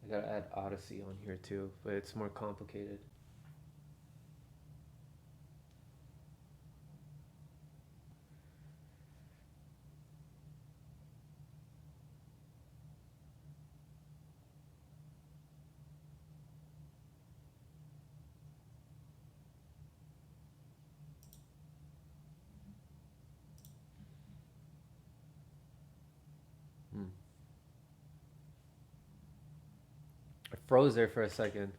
I gotta add Odyssey on here too, but it's more complicated. Hmm. I froze there for a second.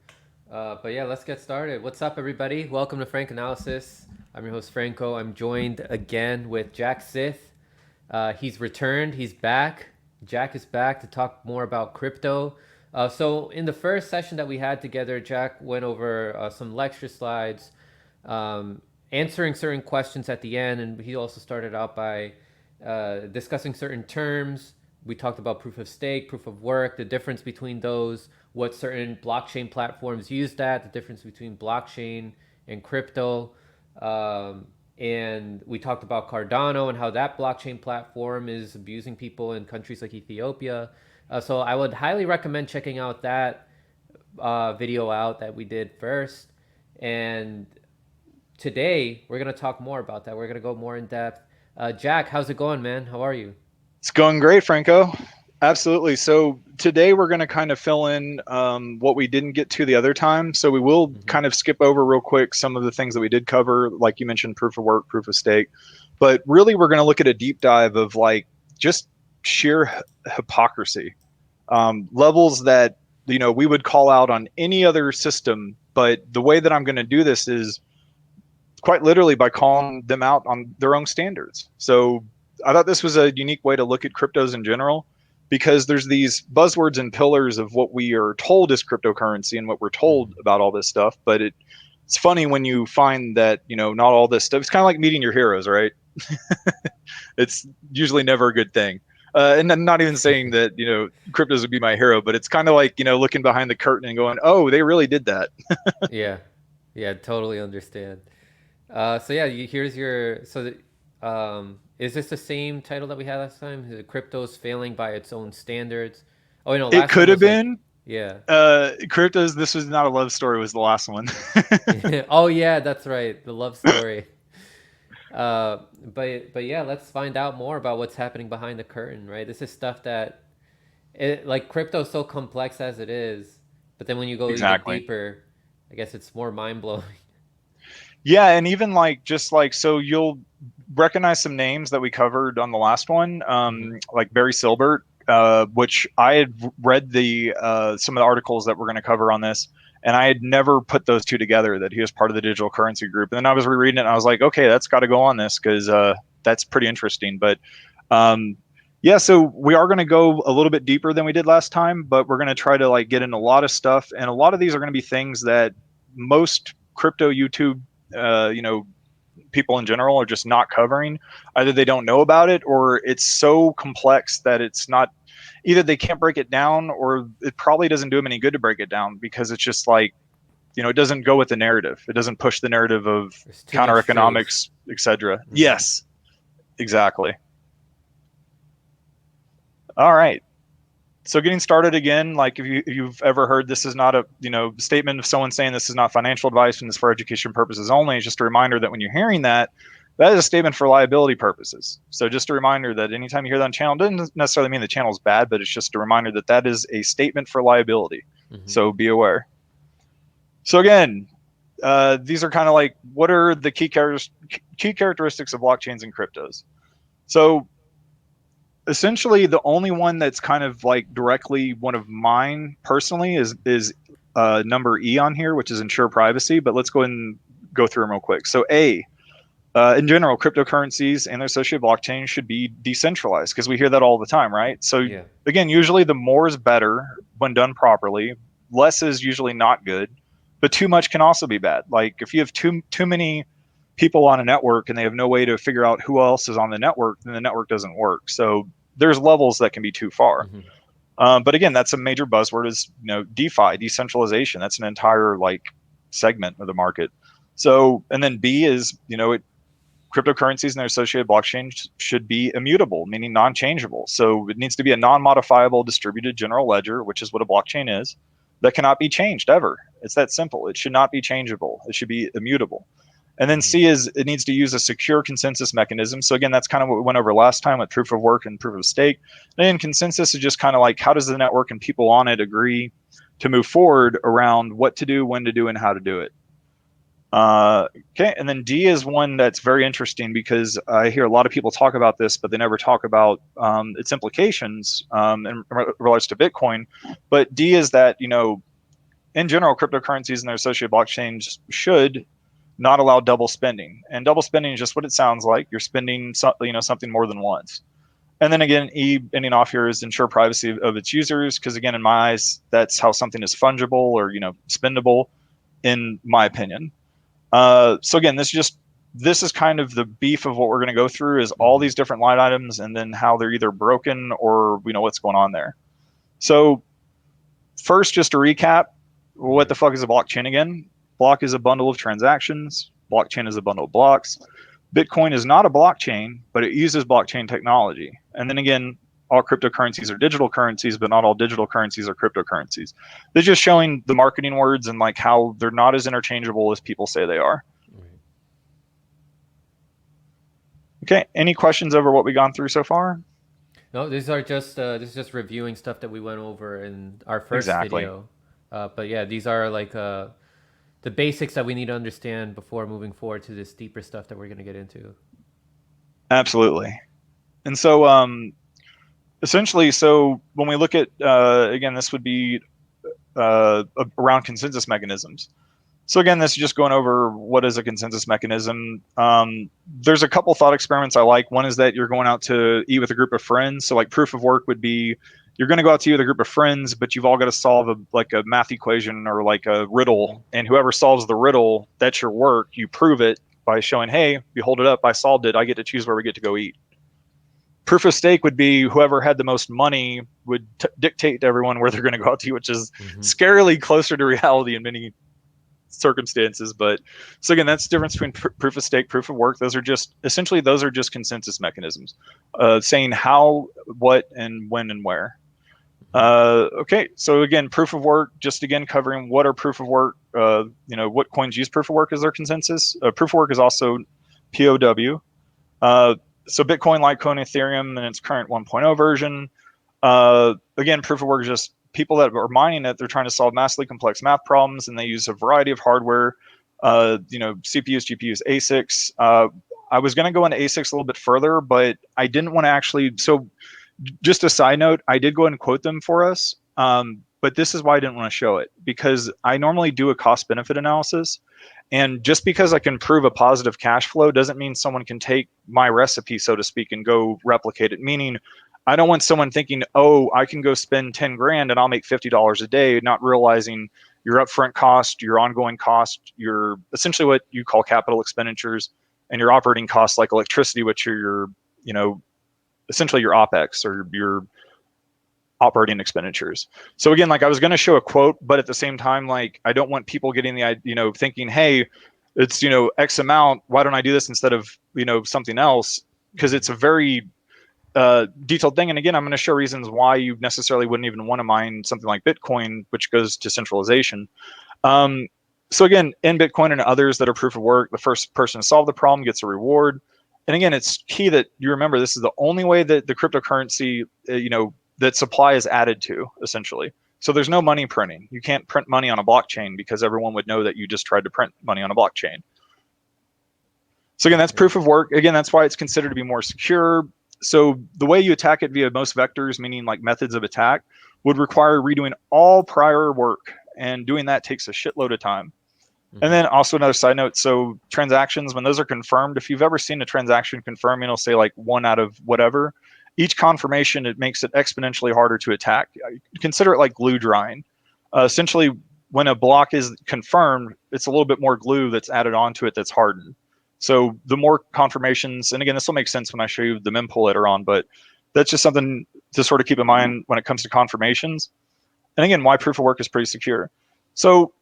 But yeah, let's get started. What's up, everybody? Welcome to Frank Analysis. I'm your host, Franco. I'm joined again with Jack Sith. He's returned, he's back. Jack is back to talk more about crypto. So, in the first session that we had together, Jack went over some lecture slides, um, answering certain questions at the end, and he also started out by discussing certain terms. We talked about proof of stake, proof of work, the difference between those, what certain blockchain platforms use that, the difference between blockchain and crypto. And we talked about Cardano and how that blockchain platform is abusing people in countries like Ethiopia. So I would highly recommend checking out that video out that we did first. And today we're gonna talk more about that. We're gonna go more in depth. Jack, how's it going, man? How are you? It's going great, Franco. Absolutely. So today we're going to kind of fill in what we didn't get to the other time. So we will Mm-hmm. kind of skip over real quick some of the things that we did cover, like you mentioned, proof of work, proof of stake. But really, we're going to look at a deep dive of like just sheer hypocrisy, levels that we would call out on any other system. But the way that I'm going to do this is quite literally by calling them out on their own standards. So I thought this was a unique way to look at cryptos in general because there's these buzzwords and pillars of what we are told is cryptocurrency and what we're told Mm-hmm. about all this stuff. But it's funny when you find that, not all this stuff. It's kind of like meeting your heroes, right? It's usually never a good thing. And I'm not even saying that, cryptos would be my hero, but it's kind of like, looking behind the curtain and going, oh, they really did that. Yeah, yeah, totally understand. So yeah, here's your is this the same title that we had last time? The crypto's failing by its own standards. Oh, you know, It last time could have was like, been, yeah. cryptos. This was not a love story. Was the last one. Oh yeah, that's right, the love story. Uh, but yeah, let's find out more about what's happening behind the curtain, right? This is stuff that like crypto's so complex as it is, but then when you go even Exactly. deeper, I guess it's more mind blowing. Yeah, and even like just like so you'll recognize some names that we covered on the last one, Mm-hmm. like Barry Silbert, which I had read the some of the articles that we're going to cover on this, and I had never put those two together that he was part of the digital currency group. And then I was rereading it, and I was like, okay, that's got to go on this because that's pretty interesting. But um, yeah, so we are going to go a little bit deeper than we did last time, but we're going to try to like get in a lot of stuff, and a lot of these are going to be things that most crypto YouTube people in general are just not covering. Either they don't know about it or it's so complex that it's not, either they can't break it down or it probably doesn't do them any good to break it down because it's just like, it doesn't go with the narrative. It doesn't push the narrative of There's too counter much truth. economics, etc. Mm-hmm. Yes, exactly. All right. So getting started again, like if you've ever heard, this is not a statement of someone saying this is not financial advice and this for education purposes only. It's just a reminder that when you're hearing that, that is a statement for liability purposes. So just a reminder that anytime you hear that on channel, doesn't necessarily mean the channel is bad, but it's just a reminder that that is a statement for liability. Mm-hmm. So be aware. So again, these are kind of like what are the key characteristics of blockchains and cryptos. So essentially the only one that's kind of like directly one of mine personally is number E on here, which is ensure privacy. But let's go ahead and go through them real quick. So A, in general, cryptocurrencies and their associated blockchain should be decentralized because we hear that all the time, right? So Yeah. again, usually the more is better when done properly. Less is usually not good, but too much can also be bad. Like if you have too many people on a network and they have no way to figure out who else is on the network, then the network doesn't work. So there's levels that can be too far. Mm-hmm. But again, that's a major buzzword is DeFi, decentralization. That's an entire like segment of the market. So and then B is cryptocurrencies and their associated blockchains should be immutable, meaning non-changeable. So it needs to be a non-modifiable distributed general ledger, which is what a blockchain is, that cannot be changed ever. It's that simple. It should not be changeable. It should be immutable. And then C is it needs to use a secure consensus mechanism. So again, that's kind of what we went over last time with proof of work and proof of stake. And then consensus is just kind of like, how does the network and people on it agree to move forward around what to do, when to do, and how to do it. Okay, and then D is one that's very interesting because I hear a lot of people talk about this, but they never talk about its implications in regards to Bitcoin. But D is that, in general, cryptocurrencies and their associated blockchains should not allow double spending. And double spending is just what it sounds like. You're spending something more than once. And then again, E ending off here is ensure privacy of its users, because again, in my eyes, that's how something is fungible or spendable, in my opinion. So again, this is kind of the beef of what we're going to go through is all these different line items and then how they're either broken or what's going on there. So first, just to recap, what the fuck is a blockchain again? Block is a bundle of transactions. Blockchain is a bundle of blocks. Bitcoin is not a blockchain, but it uses blockchain technology. And then again, all cryptocurrencies are digital currencies, but not all digital currencies are cryptocurrencies. They're just showing the marketing words and like how they're not as interchangeable as people say they are. Okay, any questions over what we've gone through so far? No, these are just this is just reviewing stuff that we went over in our first video. But yeah, these are like the basics that we need to understand before moving forward to this deeper stuff that we're going to get into. Absolutely. And so essentially, so when we look at, again, this would be around consensus mechanisms. So again, this is just going over what is a consensus mechanism. There's a couple thought experiments I like. One is that you're going out to eat with a group of friends. So like proof of work would be, you're going to go out to eat with a group of friends, but you've all got to solve a math equation or like a riddle. And whoever solves the riddle, that's your work. You prove it by showing, hey, you hold it up, I solved it, I get to choose where we get to go eat. Proof of stake would be whoever had the most money would dictate to everyone where they're going to go out to eat, which is scarily closer to reality in many circumstances. But so again, that's the difference between proof of stake, proof of work. Those are just consensus mechanisms, saying how, what, and when and where. Okay, so again, proof of work, just again covering what are proof of work, what coins use proof of work as their consensus. Proof of work is also POW. So Bitcoin, Litecoin, Ethereum, and its current 1.0 version. Again, proof of work is just people that are mining it. They're trying to solve massively complex math problems, and they use a variety of hardware. CPUs, GPUs, ASICs. I was going to go into ASICs a little bit further, but I didn't want to actually. So, just a side note, I did go ahead and quote them for us, but this is why I didn't want to show it, because I normally do a cost-benefit analysis. And just because I can prove a positive cash flow doesn't mean someone can take my recipe, so to speak, and go replicate it. Meaning, I don't want someone thinking, oh, I can go spend 10 grand and I'll make $50 a day, not realizing your upfront cost, your ongoing cost, your essentially what you call capital expenditures, and your operating costs like electricity, which are your, essentially your OPEX or your operating expenditures. So again, like I was going to show a quote, but at the same time, like I don't want people getting the, thinking, hey, it's, X amount, why don't I do this instead of, something else? Because it's a very detailed thing. And again, I'm going to show reasons why you necessarily wouldn't even want to mine something like Bitcoin, which goes to centralization. So again, in Bitcoin and others that are proof of work, the first person to solve the problem gets a reward. And again, it's key that you remember this is the only way that the cryptocurrency, that supply is added to, essentially. So there's no money printing. You can't print money on a blockchain because everyone would know that you just tried to print money on a blockchain. So again, that's proof of work. Again, that's why it's considered to be more secure. So the way you attack it via most vectors, meaning like methods of attack, would require redoing all prior work. And doing that takes a shitload of time. And then also another side note, so transactions, when those are confirmed, if you've ever seen a transaction confirm, it'll say like 1 out of whatever. Each confirmation, it makes it exponentially harder to attack. Consider it like glue drying. Essentially, when a block is confirmed, it's a little bit more glue that's added onto it that's hardened. So the more confirmations, and again, this will make sense when I show you the mempool later on, but that's just something to sort of keep in mind when it comes to confirmations. And again, why proof of work is pretty secure. So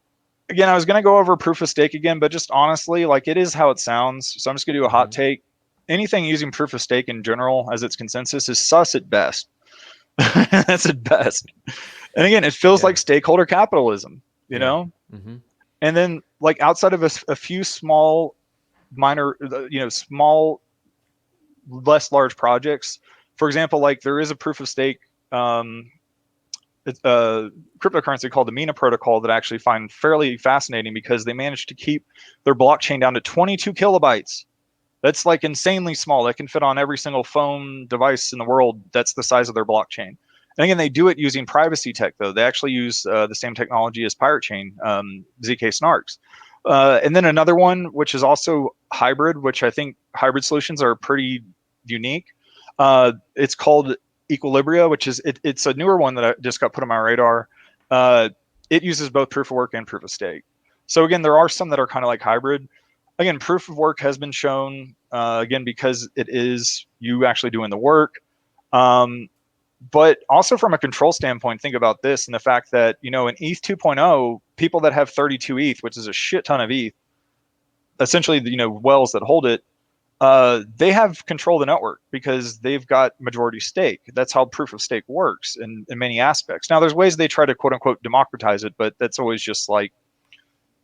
Again, I was going to go over proof of stake again, but just honestly, like it is how it sounds. So I'm just going to do a hot Mm-hmm. take. Anything using proof of stake in general as its consensus is sus at best. That's at best. And again, it feels Yeah. like stakeholder capitalism, you Yeah. know? Mm-hmm. And then like outside of a few small minor, small, less large projects, for example, like there is a proof of stake um, it's a cryptocurrency called the Mina protocol that I actually find fairly fascinating because they managed to keep their blockchain down to 22 kilobytes. That's like insanely small. That can fit on every single phone device in the world. That's the size of their blockchain. And again, they do it using privacy tech, though. They actually use the same technology as Pirate Chain, ZK Snarks. And then another one, which is also hybrid, which I think hybrid solutions are pretty unique. It's called Equilibria, which is it's a newer one that I just got put on my radar. It uses both proof of work and proof of stake. So again, there are some that are kind of like hybrid. Again, proof of work has been shown again because it is you actually doing the work. Um, but also from a control standpoint, think about this and the fact that in ETH 2.0, people that have 32 ETH, which is a shit ton of ETH, essentially wells that hold it, they have control of the network because they've got majority stake. That's how proof of stake works in many aspects. Now, there's ways they try to quote unquote democratize it, but that's always just like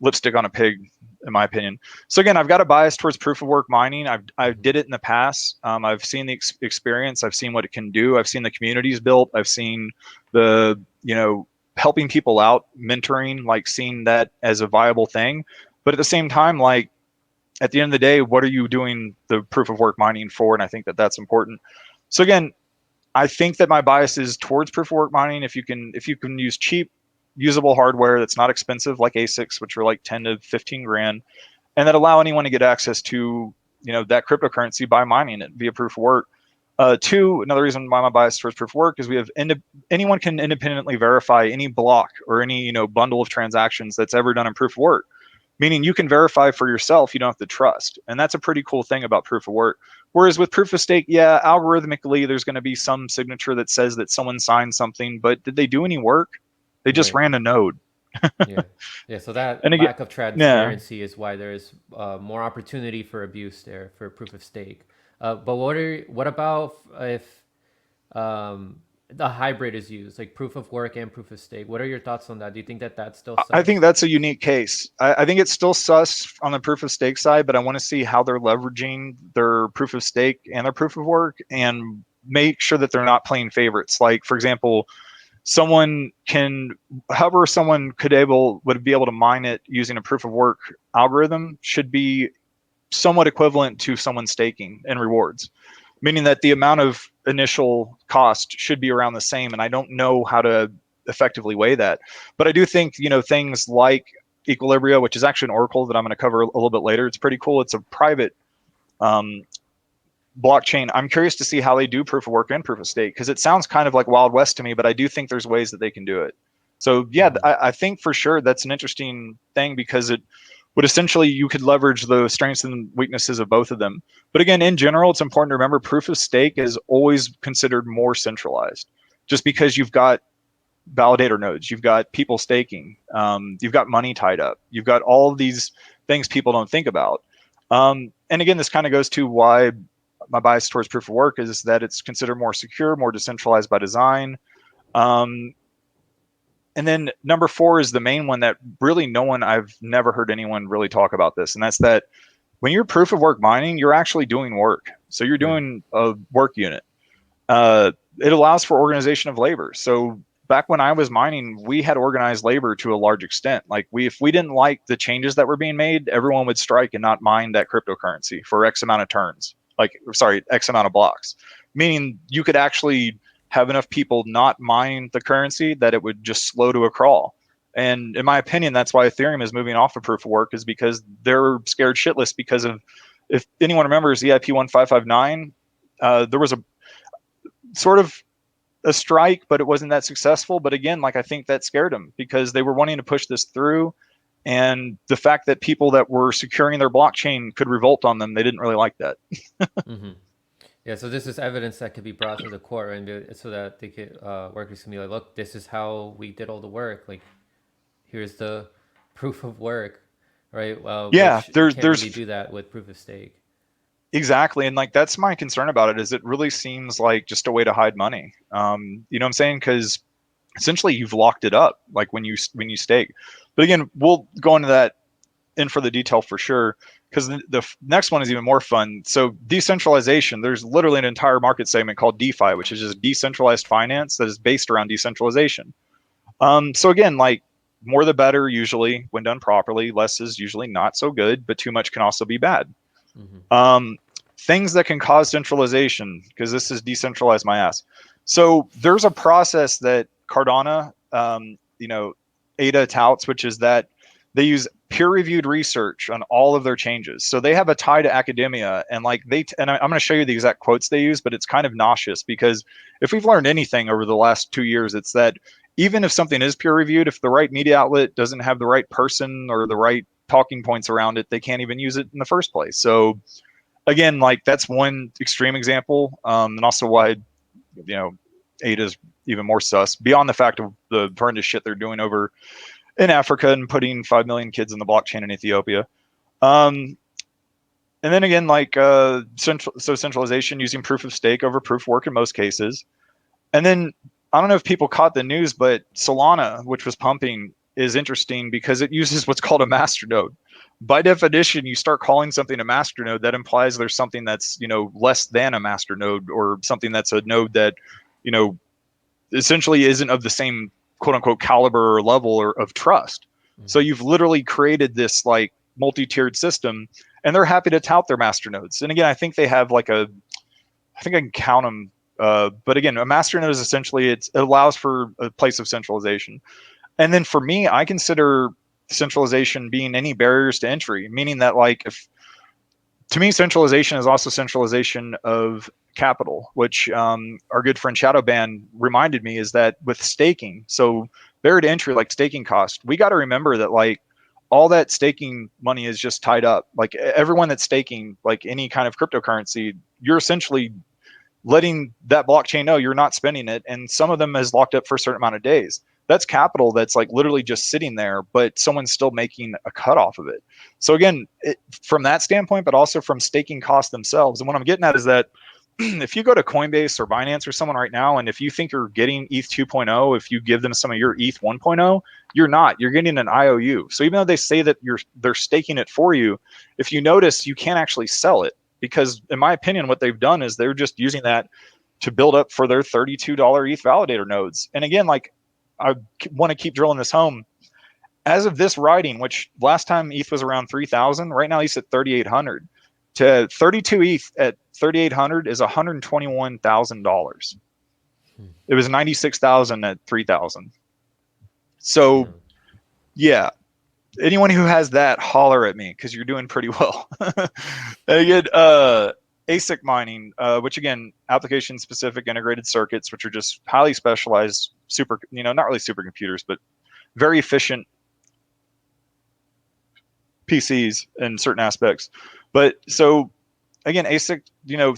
lipstick on a pig, in my opinion. So again, I've got a bias towards proof of work mining. I Mm-hmm. did it in the past. I've seen the experience. I've seen what it can do. I've seen the communities built. I've seen the helping people out, mentoring, like seeing that as a viable thing. But at the same time, like at the end of the day, what are you doing the proof of work mining for? And I think that that's important. So again, I think that my bias is towards proof of work mining. If you can use cheap, usable hardware that's not expensive, like ASICs, which are like 10 to 15 grand, and that allow anyone to get access to that cryptocurrency by mining it via proof of work. Two, another reason why my bias towards proof of work is we have anyone can independently verify any block or any bundle of transactions that's ever done in proof of work, meaning you can verify for yourself. You don't have to trust. And that's a pretty cool thing about proof of work. Whereas with proof of stake, yeah, algorithmically, there's going to be some signature that says that someone signed something, but did they do any work? They just Right. ran a node. Yeah. Yeah. So that And again, lack of yeah, transparency is why there is more opportunity for abuse there for proof of stake. But what about if the hybrid is used, like proof of work and proof of stake? What are your thoughts on that? Do you think that that's still I think sus? that's a unique case. I think it's still sus on the proof of stake side, but I want to see how they're leveraging their proof of stake and their proof of work and make sure that they're not playing favorites. Like, for example, however someone would be able to mine it using a proof of work algorithm should be somewhat equivalent to someone staking and rewards, meaning that the amount of initial cost should be around the same. And I don't know how to effectively weigh that, but I do think things like Equilibria, which is actually an oracle that I'm going to cover a little bit later. It's pretty cool. It's a private um, blockchain. I'm curious to see how they do proof of work and proof of stake because it sounds kind of like Wild West to me, but I do think there's ways that they can do it. So yeah, Mm-hmm. I think for sure that's an interesting thing because it would essentially you could leverage the strengths and weaknesses of both of them. But again, in general, it's important to remember proof of stake is always considered more centralized, just because you've got validator nodes, you've got people staking, you've got money tied up, you've got all of these things people don't think about. And again, this kind of goes to why my bias towards proof of work is that it's considered more secure, more decentralized by design. Um, and then number four is the main one that really I've never heard anyone really talk about this. And that's that when you're proof of work mining, you're actually doing work. So you're Right. doing a work unit. It allows for organization of labor. So back when I was mining, we had organized labor to a large extent. Like if we didn't like the changes that were being made, everyone would strike and not mine that cryptocurrency for X amount of turns. Like, sorry, X amount of blocks. Meaning you could actually have enough people not mine the currency that it would just slow to a crawl. And in my opinion, that's why Ethereum is moving off of proof of work, is because they're scared shitless because of, if anyone remembers EIP 1559, there was a sort of a strike, but it wasn't that successful. But again, like I think that scared them because they were wanting to push this through. And the fact that people that were securing their blockchain could revolt on them, they didn't really like that. Mm-hmm. Yeah, so this is evidence that could be brought to the court, and so that they could workers can be like, look, this is how we did all the work. Like, here's the proof of work, right? Yeah, Which you can't really there's do that with proof of stake. exactly, and like that's my concern about it is it really seems like just a way to hide money. You know what I'm saying? Because essentially you've locked it up, like when you stake. But again, we'll go into that in for the detail for sure, because the next one is even more fun. So decentralization, there's literally an entire market segment called DeFi, which is just decentralized finance that is based around decentralization. So again, like more the better usually when done properly. Less is usually not so good, but too much can also be bad. Hmm. Um, Things that can cause centralization, because this is decentralized my ass. So there's a process that Cardano, ADA touts, which is that they use peer-reviewed research on all of their changes. So they have a tie to academia, and like and I'm going to show you the exact quotes they use, but it's kind of nauseous because if we've learned anything over the last 2 years, it's that even if something is peer-reviewed, if the right media outlet doesn't have the right person or the right talking points around it, they can't even use it in the first place. So again, like that's one extreme example, and also why ADA is even more sus beyond the fact of the horrendous shit they're doing over in Africa and putting 5 million kids in the blockchain in Ethiopia. Um, and then again, like centralization using proof of stake over proof of work in most cases. And then I don't know if people caught the news, but Solana, which was pumping, is interesting because it uses what's called a masternode. By definition, you start calling something a masternode, that implies there's something that's less than a masternode, or something that's a node that you know essentially isn't of the same quote unquote caliber or level or of trust. So Hmm. you've literally created this like multi-tiered system, and they're happy to tout their masternodes. And again, I think they have like I think I can count them. But again, a masternode is essentially it allows for a place of centralization. And then for me, I consider centralization being any barriers to entry, meaning that like if to me centralization is also centralization of capital, which our good friend Shadowban reminded me is that with staking, so barrier to entry like staking cost, we got to remember that like all that staking money is just tied up. Like everyone that's staking like any kind of cryptocurrency, you're essentially letting that blockchain know you're not spending it, and some of them is locked up for a certain amount of days. That's capital that's like literally just sitting there, but someone's still making a cut off of it. So again, from that standpoint, but also from staking costs themselves. And what I'm getting at is that if you go to Coinbase or Binance or someone right now, and if you think you're getting ETH 2.0, if you give them some of your ETH 1.0, you're not. You're getting an IOU. So even though they say that they're staking it for you, if you notice, you can't actually sell it, because in my opinion, what they've done is they're just using that to build up for their $32 ETH validator nodes. And again, like I want to keep drilling this home. As of this writing, which last time ETH was around 3,000, right now ETH's at 3,800. To 32 ETH at 3,800 is $121,000. Hmm. It was 96,000 at 3,000. So Damn. yeah, anyone who has that, holler at me because you're doing pretty well. And again, ASIC mining, which again, application specific integrated circuits, which are just highly specialized, super, not really supercomputers, but very efficient PCs in certain aspects. But so again, ASIC,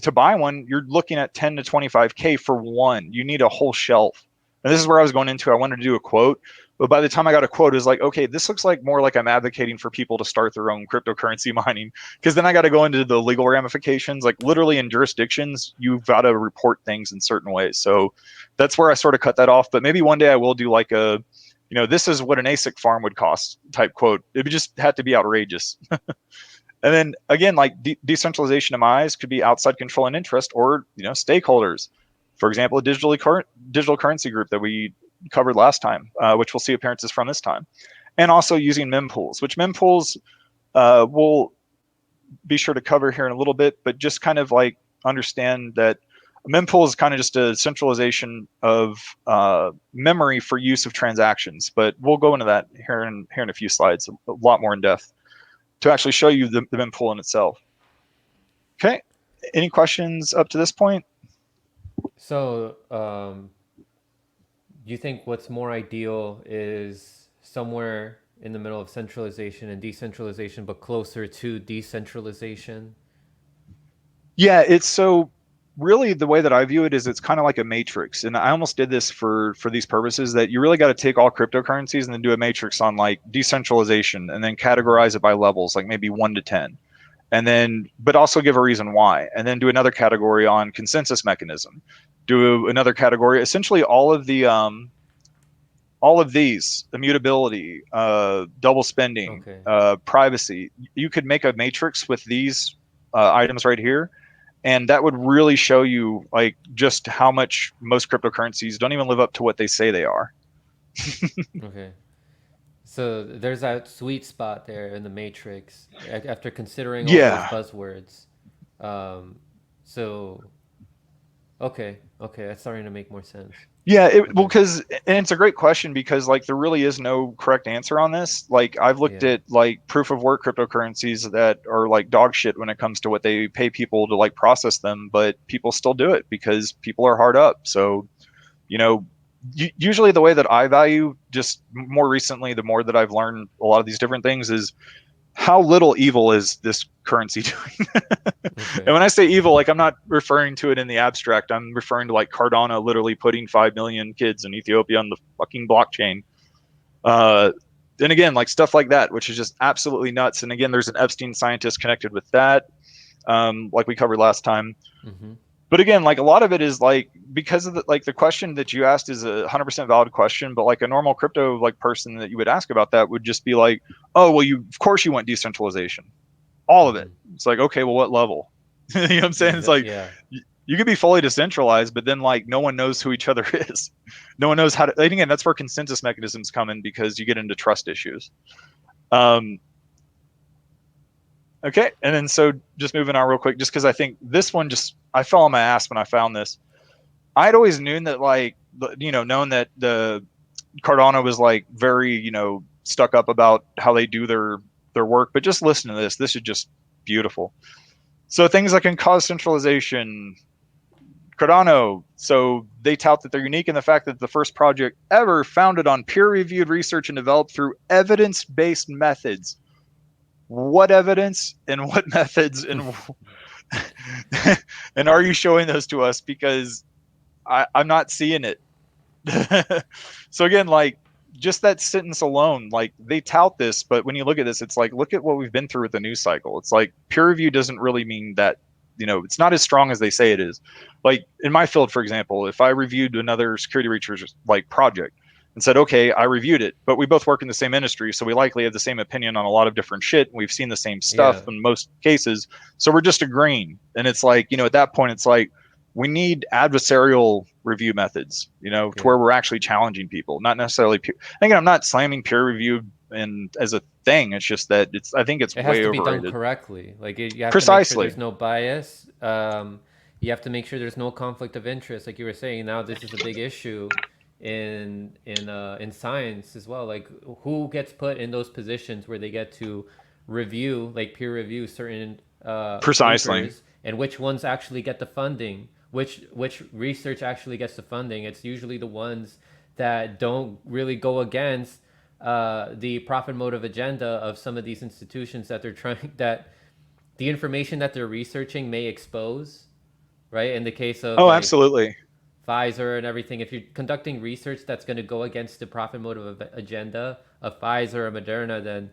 to buy one, you're looking at 10 to 25K for one. You need a whole shelf. And this is where I was going into. I wanted to do a quote, but by the time I got a quote, it was like, okay, this looks like more like I'm advocating for people to start their own cryptocurrency mining. Because then I got to go into the legal ramifications. Like literally in jurisdictions, you've got to report things in certain ways. So that's where I sort of cut that off. But maybe one day I will do like this is what an ASIC farm would cost type quote. It would just have to be outrageous. And then again, like decentralization in my eyes could be outside control and interest, or stakeholders. For example, a digital currency group that we covered last time, which we'll see appearances from this time, and also using mempools, which mempools we'll be sure to cover here in a little bit, but just kind of like understand that a mempool is kind of just a centralization of memory for use of transactions. But we'll go into that here in a few slides, a lot more in depth, to actually show you the mempool in itself. Okay. Any questions up to this point? So, do you think what's more ideal is somewhere in the middle of centralization and decentralization, but closer to decentralization? Yeah, it's so. really the way that I view it is it's kind of like a matrix. And I almost did this for these purposes, that you really got to take all cryptocurrencies and then do a matrix on like decentralization and then categorize it by levels, like maybe 1 to 10. And then, but also give a reason why. And then do another category on consensus mechanism. Do another category, essentially all of these, immutability, double spending, Okay. privacy. You could make a matrix with these items right here, and that would really show you like just how much most cryptocurrencies don't even live up to what they say they are. Okay. So there's that sweet spot there in the matrix after considering all those Yeah. buzzwords. Um, so okay, that's starting to make more sense. Yeah, well, Okay. because and it's a great question because like there really is no correct answer on this. Like I've looked Yeah. at like proof of work cryptocurrencies that are like dog shit when it comes to what they pay people to like process them, but people still do it because people are hard up. So, you know, usually the way that I value, just more recently, the more that I've learned a lot of these different things, is how little evil is this currency doing? Okay. And when I say evil, like I'm not referring to it in the abstract. I'm referring to like Cardano literally putting 5 million kids in Ethiopia on the fucking blockchain. Uh, and again, like stuff like that, which is just absolutely nuts. And again, there's an Epstein scientist connected with that, like we covered last time. Mm-hmm. But again, like a lot of it is like because of the question that you asked is a 100% valid question, but like a normal crypto like person that you would ask about that would just be like, oh well, you of course you want decentralization, all of it. Mm-hmm. It's like, okay, well, what level? You know what I'm saying? It's like Yeah. you could be fully decentralized, but then like no one knows who each other is. No one knows how to. And again, that's where consensus mechanisms come in because you get into trust issues. Um, okay, and then so just moving on real quick, just because I think this one just I fell on my ass when I found this. I'd always known that like known that the Cardano was like very stuck up about how they do their work, but just listen to this. This is just beautiful. So things that can cause centralization, Cardano. So they tout that they're unique in the fact that the first project ever founded on peer-reviewed research and developed through evidence-based methods. What evidence and what methods and are you showing those to us? Because I'm not seeing it. So again, like just that sentence alone, like they tout this, but when you look at this, it's like, look at what we've been through with the news cycle. It's like peer review doesn't really mean that, it's not as strong as they say it is. Like in my field, for example, if I reviewed another security research like project and said, okay, I reviewed it, but we both work in the same industry, so we likely have the same opinion on a lot of different shit. And we've seen the same stuff Yeah. in most cases. So we're just agreeing. And it's like, at that point, it's like, we need adversarial review methods, to Yeah. where we're actually challenging people, not necessarily peer. Again, I'm not slamming peer review and as a thing. It's just that I think it's It has way to be done overrated. correctly. Like you have to make sure Precisely. there's no bias. You have to make sure there's no conflict of interest. Like you were saying, now this is a big issue in science as well. Like who gets put in those positions where they get to review, like peer review certain Precisely. papers, and which ones actually get the funding, which research actually gets the funding. It's usually the ones that don't really go against the profit motive agenda of some of these institutions that they're trying, that the information that they're researching may expose, right? In the case of Oh, like absolutely. Pfizer and everything, if you're conducting research that's going to go against the profit motive agenda of Pfizer or Moderna, then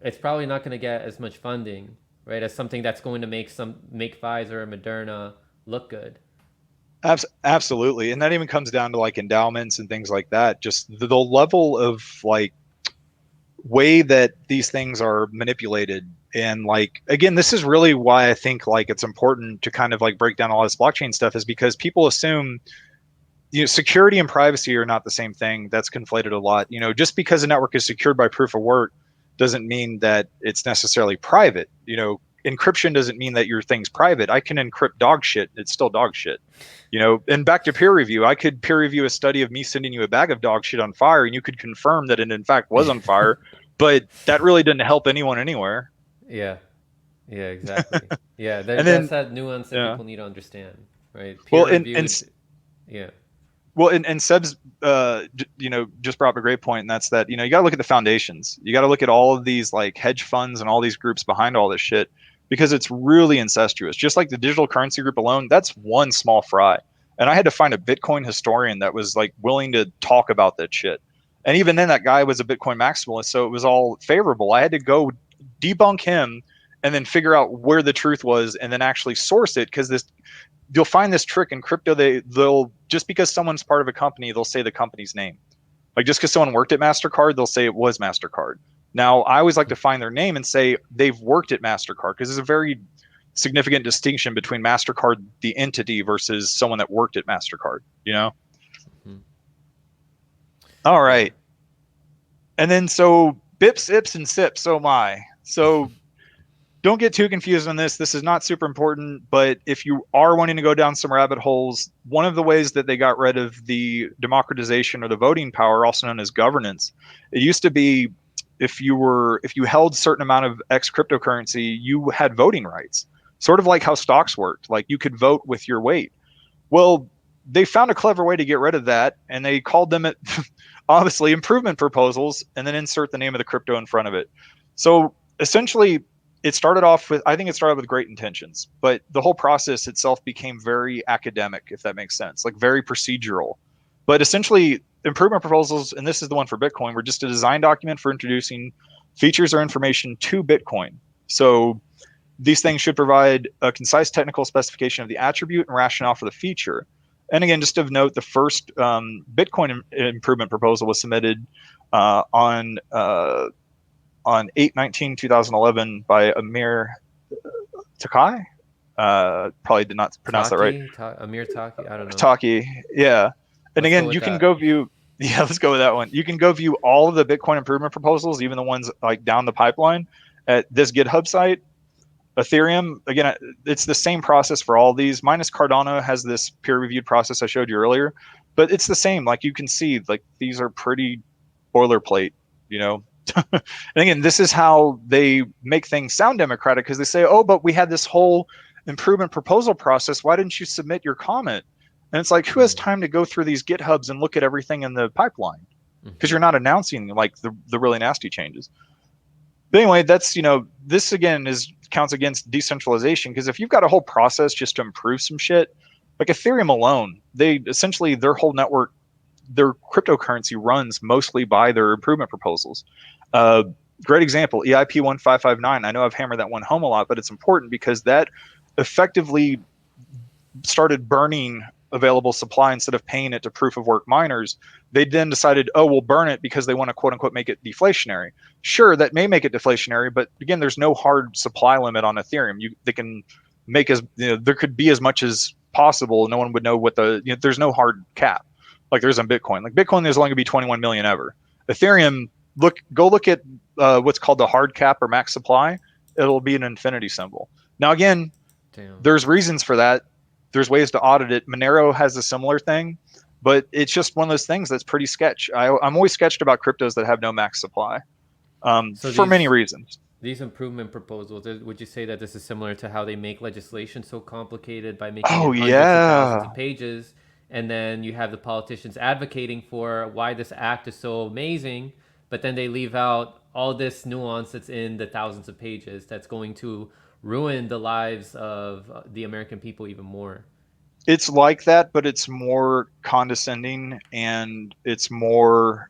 it's probably not going to get as much funding, right, as something that's going to make Pfizer or Moderna look good. Absolutely. And that even comes down to like endowments and things like that. Just the level of like way that these things are manipulated. And like again, this is really why I think like it's important to kind of like break down all this blockchain stuff, is because people assume security and privacy are not the same thing. That's conflated a lot. Just because a network is secured by proof of work doesn't mean that it's necessarily private. Encryption doesn't mean that your thing's private. I can encrypt dog shit. It's still dog shit. And back to peer review, I could peer review a study of me sending you a bag of dog shit on fire, and you could confirm that it in fact was on fire, but that really didn't help anyone anywhere. Yeah, yeah, exactly. Yeah, And that's then, that nuance that yeah, people need to understand, right? Peer well, and reviewed. Yeah. Seb's, just brought up a great point, and that's that, you got to look at the foundations. You got to look at all of these like hedge funds and all these groups behind all this shit, because it's really incestuous. Just like the digital currency group alone, that's one small fry. And I had to find a Bitcoin historian that was like willing to talk about that shit. And even then, that guy was a Bitcoin maximalist, so it was all favorable. I had to go debunk him and then figure out where the truth was and then actually source it, because this you'll find this trick in crypto. They'll just because someone's part of a company, they'll say the company's name. Like just because someone worked at MasterCard, they'll say it was MasterCard. Now, I always like to find their name and say they've worked at MasterCard, because there's a very significant distinction between MasterCard, the entity, versus someone that worked at MasterCard, you know? Mm-hmm. All right. And then so BIPs, IPs, and SIPs, oh my. So don't get too confused on this. This is not super important, but if you are wanting to go down some rabbit holes, one of the ways that they got rid of the democratization or the voting power, also known as governance, it used to be if you held certain amount of X cryptocurrency, you had voting rights, sort of like how stocks worked. Like you could vote with your weight. Well, they found a clever way to get rid of that, and they called them obviously improvement proposals, and then insert the name of the crypto in front of it. So essentially, it started off with, I think it started with great intentions, but the whole process itself became very academic, if that makes sense, like very procedural. But essentially, improvement proposals, and this is the one for Bitcoin, were just a design document for introducing features or information to Bitcoin. So these things should provide a concise technical specification of the attribute and rationale for the feature. And again, just of note, the first Bitcoin improvement proposal was submitted on 8/19/2011 by Amir Takai. Probably did not pronounce that right. Amir Taki, I don't know. Taki, yeah. And Let's go again, with you can that. go view. Yeah, let's go with that one. You can go view all of the Bitcoin improvement proposals, even the ones like down the pipeline, at this GitHub site. Ethereum, again, it's the same process for all these, minus Cardano has this peer-reviewed process I showed you earlier, but it's the same. Like you can see, like these are pretty boilerplate, you know. And again, this is how they make things sound democratic, because they say, oh, but we had this whole improvement proposal process. Why didn't you submit your comment? And it's like, who has time to go through these GitHubs and look at everything in the pipeline? Because you're not announcing like the really nasty changes. But anyway, that's, you know, this again counts against decentralization, because if you've got a whole process just to improve some shit, like Ethereum alone, they essentially, their whole network, their cryptocurrency runs mostly by their improvement proposals. Great example, EIP 1559. I know I've hammered that one home a lot, but it's important because that effectively started burning available supply instead of paying it to proof of work miners. They then decided, oh, we'll burn it because they want to quote unquote make it deflationary. Sure, that may make it deflationary, but again, there's no hard supply limit on Ethereum. They can make there could be as much as possible. No one would know what there's no hard cap like there is on Bitcoin. Like Bitcoin, there's only going to be 21 million ever. Ethereum, go look at what's called the hard cap or max supply. It'll be an infinity symbol. Now, again, there's reasons for that. There's ways to audit it. Monero has a similar thing, but it's just one of those things that's pretty sketch. I'm always sketched about cryptos that have no max supply for many reasons. These improvement proposals, would you say that this is similar to how they make legislation so complicated by making it hundreds of thousands of pages? And then you have the politicians advocating for why this act is so amazing, but then they leave out all this nuance that's in the thousands of pages that's going to ruin the lives of the American people even more. It's like that, but it's more condescending and it's more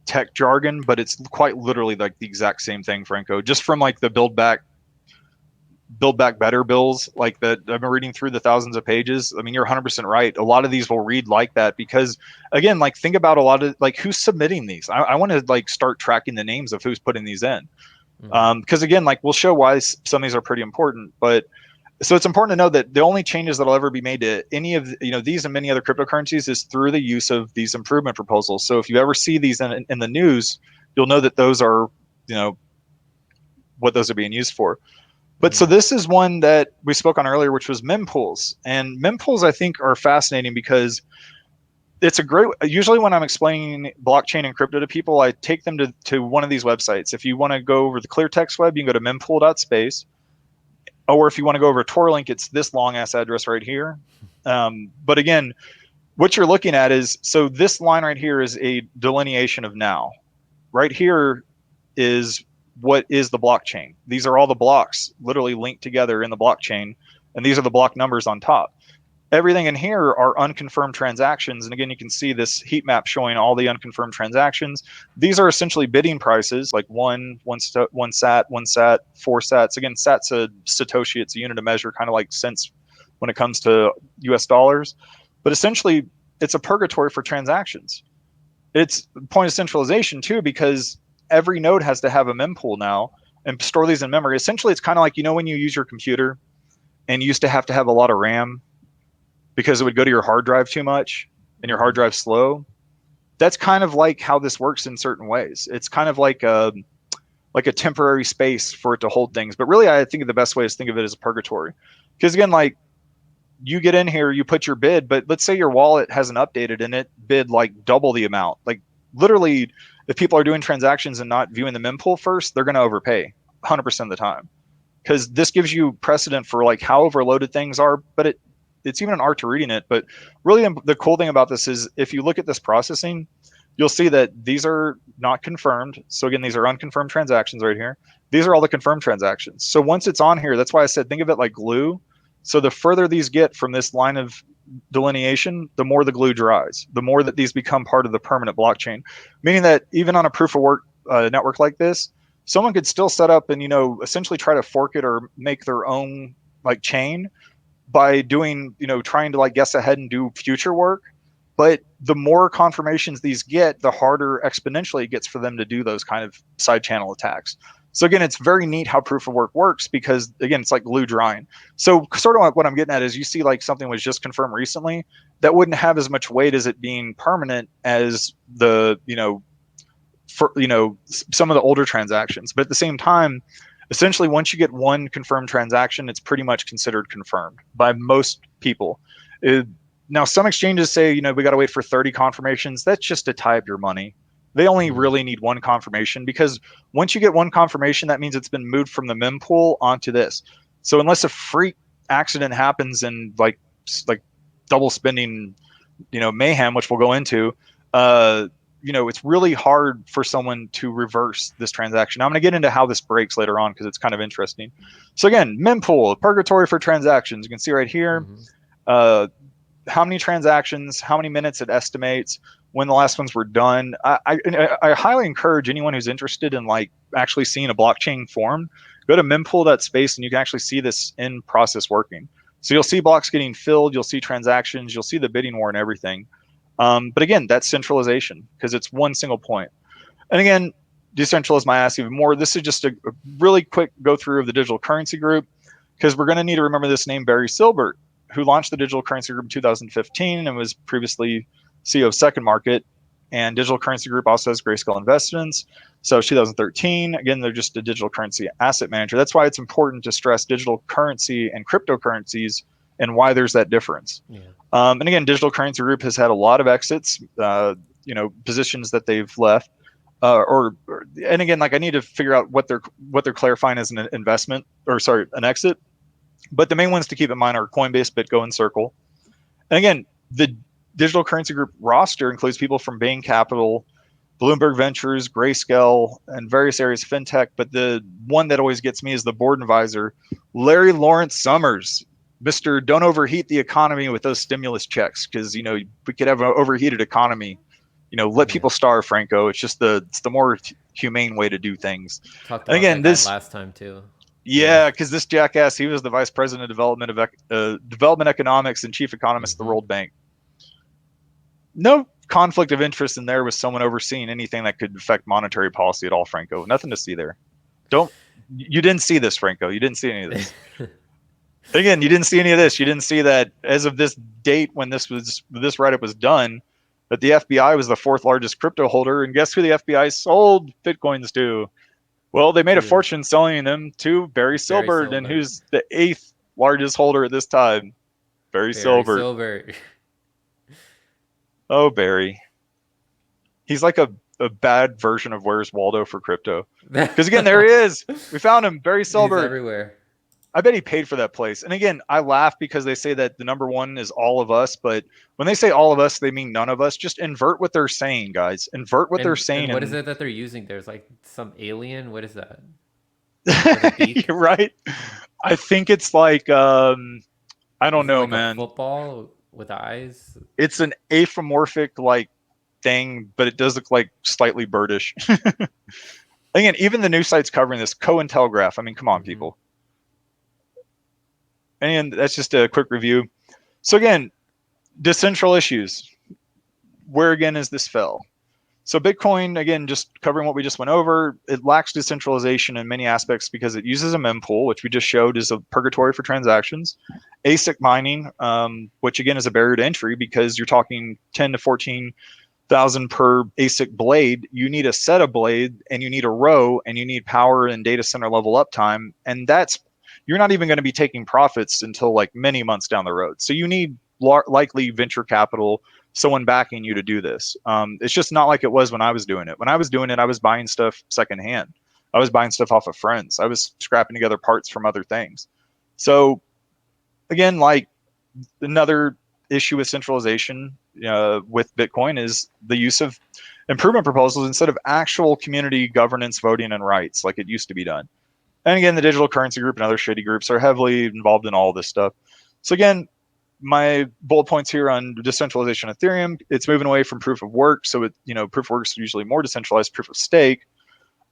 tech jargon, but it's quite literally like the exact same thing, Franco. Just from like the build back better bills, like that I've been reading through the thousands of pages. I mean, you're 100% right. A lot of these will read like that because, again, like think about a lot of like who's submitting these. I want to like start tracking the names of who's putting these in. Because again, like we'll show why some of these are pretty important, but so it's important to know that the only changes that'll ever be made to any of these and many other cryptocurrencies is through the use of these improvement proposals. So if you ever see these in the news, you'll know that those are what those are being used for. But so this is one that we spoke on earlier, which was mempools, and mempools I think are fascinating because it's a great, usually when I'm explaining blockchain and crypto to people, I take them to one of these websites. If you want to go over the ClearText web, you can go to mempool.space. Or if you want to go over TorLink, it's this long ass address right here. But again, what you're looking at is, so this line right here is a delineation of now. Right here is what is the blockchain. These are all the blocks literally linked together in the blockchain, and these are the block numbers on top. Everything in here are unconfirmed transactions. And again, you can see this heat map showing all the unconfirmed transactions. These are essentially bidding prices, like one sat, 4 sats. Again, sat's a Satoshi, it's a unit of measure, kind of like cents when it comes to US dollars. But essentially, it's a purgatory for transactions. It's the point of centralization too, because every node has to have a mempool now and store these in memory. Essentially, it's kind of like, when you use your computer and you used to have a lot of RAM because it would go to your hard drive too much and your hard drive's slow. That's kind of like how this works in certain ways. It's kind of like a temporary space for it to hold things. But really, I think the best way is to think of it as a purgatory. Because again, like, you get in here, you put your bid, but let's say your wallet hasn't updated and it bid like double the amount. Like, literally, if people are doing transactions and not viewing the mempool first, they're going to overpay 100% of the time. Because this gives you precedent for like how overloaded things are, but it's even an art to reading it. But really, the cool thing about this is if you look at this processing, you'll see that these are not confirmed. So again, these are unconfirmed transactions right here. These are all the confirmed transactions. So once it's on here, that's why I said think of it like glue. So the further these get from this line of delineation, the more the glue dries, the more that these become part of the permanent blockchain. Meaning that even on a proof of work network like this, someone could still set up and essentially try to fork it or make their own like chain by doing, trying to like guess ahead and do future work. But the more confirmations these get, the harder exponentially it gets for them to do those kind of side channel attacks. So again, it's very neat how proof of work works because again, it's like glue drying. So sort of like what I'm getting at is you see like something was just confirmed recently that wouldn't have as much weight as it being permanent as the, some of the older transactions. But at the same time, essentially, once you get one confirmed transaction, it's pretty much considered confirmed by most people. Now, some exchanges say, we got to wait for 30 confirmations. That's just to tie up your money. They only really need one confirmation because once you get one confirmation, that means it's been moved from the mempool onto this. So unless a freak accident happens and like double spending, mayhem, which we'll go into, it's really hard for someone to reverse this transaction. Now, I'm going to get into how this breaks later on because it's kind of interesting. So again, mempool, purgatory for transactions. You can see right here how many transactions, how many minutes it estimates, when the last ones were done. I highly encourage anyone who's interested in like actually seeing a blockchain form, go to mempool.space and you can actually see this in process working. So you'll see blocks getting filled, you'll see transactions, you'll see the bidding war and everything. But again, that's centralization because it's one single point. And again, decentralized might ask even more. This is just a really quick go through of the digital currency group because we're going to need to remember this name, Barry Silbert, who launched the digital currency group in 2015 and was previously CEO of Second Market. And digital currency group also has Grayscale Investments. So 2013, again, they're just a digital currency asset manager. That's why it's important to stress digital currency and cryptocurrencies and why there's that difference. Yeah. And again, digital currency group has had a lot of exits, positions that they've left. And again, like I need to figure out what they're clarifying as an investment an exit. But the main ones to keep in mind are Coinbase, BitGo, and Circle. And again, the digital currency group roster includes people from Bain Capital, Bloomberg Ventures, Grayscale, and various areas of fintech. But the one that always gets me is the board advisor, Larry Lawrence Summers. Mr. Don't overheat the economy with those stimulus checks because, we could have an overheated economy. Let people starve, Franco. It's just the more humane way to do things. Talked about again, that last time too. Yeah, because this jackass, he was the vice president of development economics and chief economist of the World Bank. No conflict of interest in there with someone overseeing anything that could affect monetary policy at all, Franco. Nothing to see there. You didn't see this, Franco. You didn't see any of this. Again, you didn't see any of this. You didn't see that as of this date when this write-up was done, that the FBI was the 4th largest crypto holder. And guess who the FBI sold Bitcoins to? Well, they made a fortune selling them to Barry Silbert, and who's the 8th largest holder at this time? Barry Silbert. Oh, Barry. He's like a bad version of Where's Waldo for crypto. Because again, there he is. We found him, Barry Silbert. He's everywhere. I bet he paid for that place. And again, I laugh because they say that the number one is all of us, but when they say all of us, they mean none of us. Just invert what they're saying, guys. Invert what they're And saying, what is and it that they're using? There's like some alien. What is that? With a beak? you're right. I think it's like I don't Is it know, like a man. football with eyes? It's an apomorphic like thing, but it does look like slightly birdish. Again, even the news sites covering this, Cointelegraph. I mean, come on, Mm-hmm. people. And that's just a quick review. So again, decentral issues. Where again is this fell? So Bitcoin, again, just covering what we just went over, it lacks decentralization in many aspects because it uses a mempool, which we just showed is a purgatory for transactions. ASIC mining, which again is a barrier to entry because you're talking 10 to 14,000 per ASIC blade. You need a set of blade and you need a row and you need power and data center level uptime. And that's, you're not even going to be taking profits until like many months down the road. So you need likely venture capital, someone backing you to do this. It's just not like it was when I was doing it. When I was doing it, I was buying stuff secondhand. I was buying stuff off of friends. I was scrapping together parts from other things. So again, like another issue with centralization with Bitcoin is the use of improvement proposals instead of actual community governance, voting, and rights like it used to be done. And again, the digital currency group and other shady groups are heavily involved in all this stuff. So again, my bullet points here on decentralization of Ethereum, it's moving away from proof of work. So proof of work is usually more decentralized, proof of stake.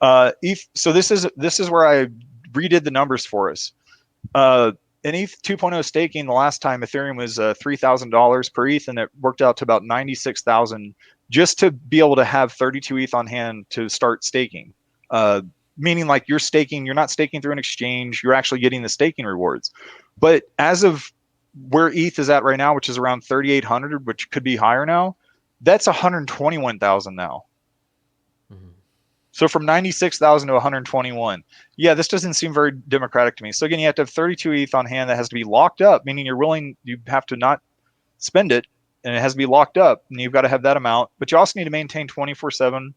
So this is where I redid the numbers for us. In ETH 2.0 staking, the last time Ethereum was $3,000 per ETH, and it worked out to about 96,000 just to be able to have 32 ETH on hand to start staking. Meaning like you're staking, you're not staking through an exchange, you're actually getting the staking rewards. But as of where ETH is at right now, which is around 3,800, which could be higher now, that's 121,000 now. Mm-hmm. So from 96,000 to 121. Yeah, this doesn't seem very democratic to me. So again, you have to have 32 ETH on hand that has to be locked up, meaning you have to not spend it, and it has to be locked up, and you've got to have that amount. But you also need to maintain 24/7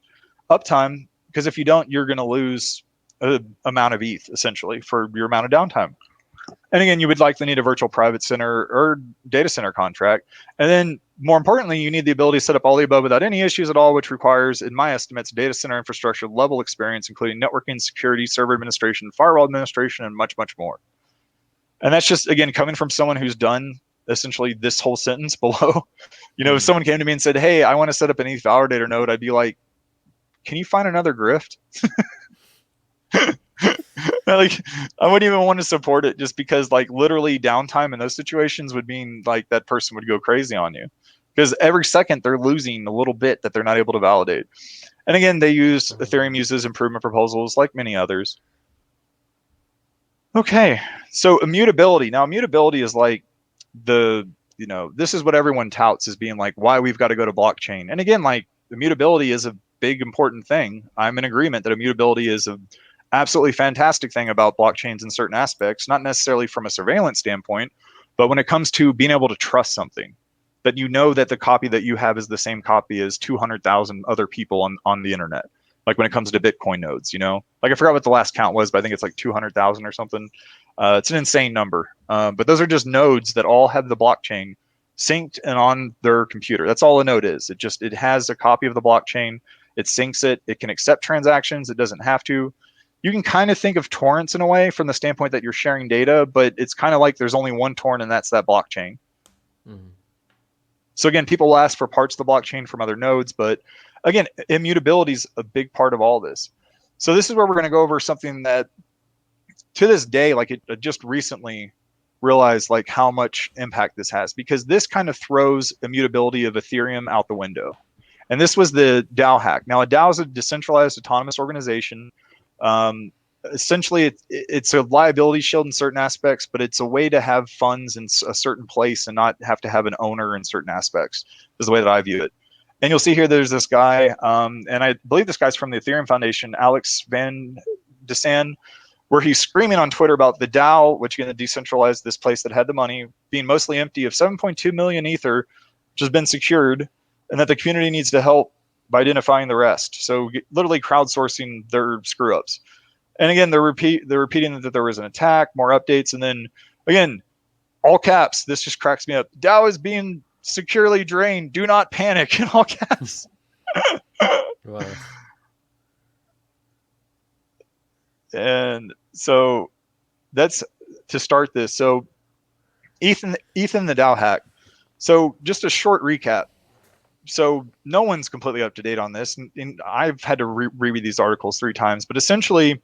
uptime, because if you don't, you're going to lose an amount of ETH essentially for your amount of downtime. And again, you would likely need a virtual private center or data center contract. And then more importantly, you need the ability to set up all the above without any issues at all, which requires, in my estimates, data center infrastructure level experience, including networking, security, server administration, firewall administration, and much, much more. And that's just, again, coming from someone who's done essentially this whole sentence below. If someone came to me and said, hey, I want to set up an ETH validator node, I'd be like, can you find another grift? Like, I wouldn't even want to support it just because like literally downtime in those situations would mean like that person would go crazy on you, because every second they're losing a little bit that they're not able to validate. And again, Ethereum uses improvement proposals like many others. Okay, so immutability. Now immutability is like this is what everyone touts as being like why we've got to go to blockchain. And again, like immutability is a big important thing. I'm in agreement that immutability is a absolutely fantastic thing about blockchains in certain aspects, not necessarily from a surveillance standpoint, but when it comes to being able to trust something, that that the copy that you have is the same copy as 200,000 other people on the internet. Like when it comes to Bitcoin nodes, like I forgot what the last count was, but I think it's like 200,000 or something. It's an insane number. But those are just nodes that all have the blockchain synced and on their computer. That's all a node is. It has a copy of the blockchain. It syncs it. It can accept transactions. It doesn't have to. You can kind of think of torrents in a way from the standpoint that you're sharing data, but it's kind of like there's only one torrent, and that's that blockchain. Mm-hmm. So again, people will ask for parts of the blockchain from other nodes, but again, immutability is a big part of all this. So this is where we're going to go over something that to this day, like it just recently realized like how much impact this has, because this kind of throws immutability of Ethereum out the window. And this was the DAO hack. Now a DAO is a decentralized autonomous organization. Essentially it's a liability shield in certain aspects, but it's a way to have funds in a certain place and not have to have an owner in certain aspects, is the way that I view it. And you'll see here there's this guy, and I believe this guy's from the Ethereum Foundation, Alex Van Desan, where he's screaming on Twitter about the DAO, which is going to decentralize this place that had the money, being mostly empty, of 7.2 million Ether, which has been secured, and that the community needs to help by identifying the rest. So literally crowdsourcing their screw ups. And again, they're repeating that there was an attack, more updates, and then again, all caps. This just cracks me up. DAO is being securely drained. Do not panic in all caps. Wow. And so that's to start this. So Ethan the DAO hack. So just a short recap. So no one's completely up to date on this, and I've had to reread these articles 3 times. But essentially,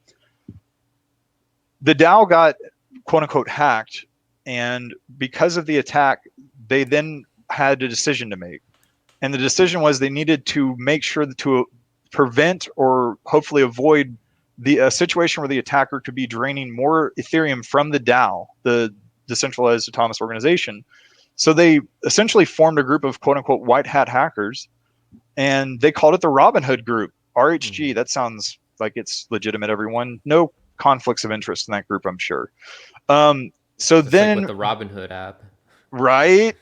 the DAO got quote unquote hacked, and because of the attack, they then had a decision to make, and the decision was they needed to make sure to prevent or hopefully avoid the situation where the attacker could be draining more Ethereum from the DAO, the decentralized autonomous organization. So they essentially formed a group of quote unquote white hat hackers, and they called it the Robinhood Group, RHG. That sounds like it's legitimate, everyone. No conflicts of interest in that group, I'm sure. So It's then, like with the Robinhood app. right?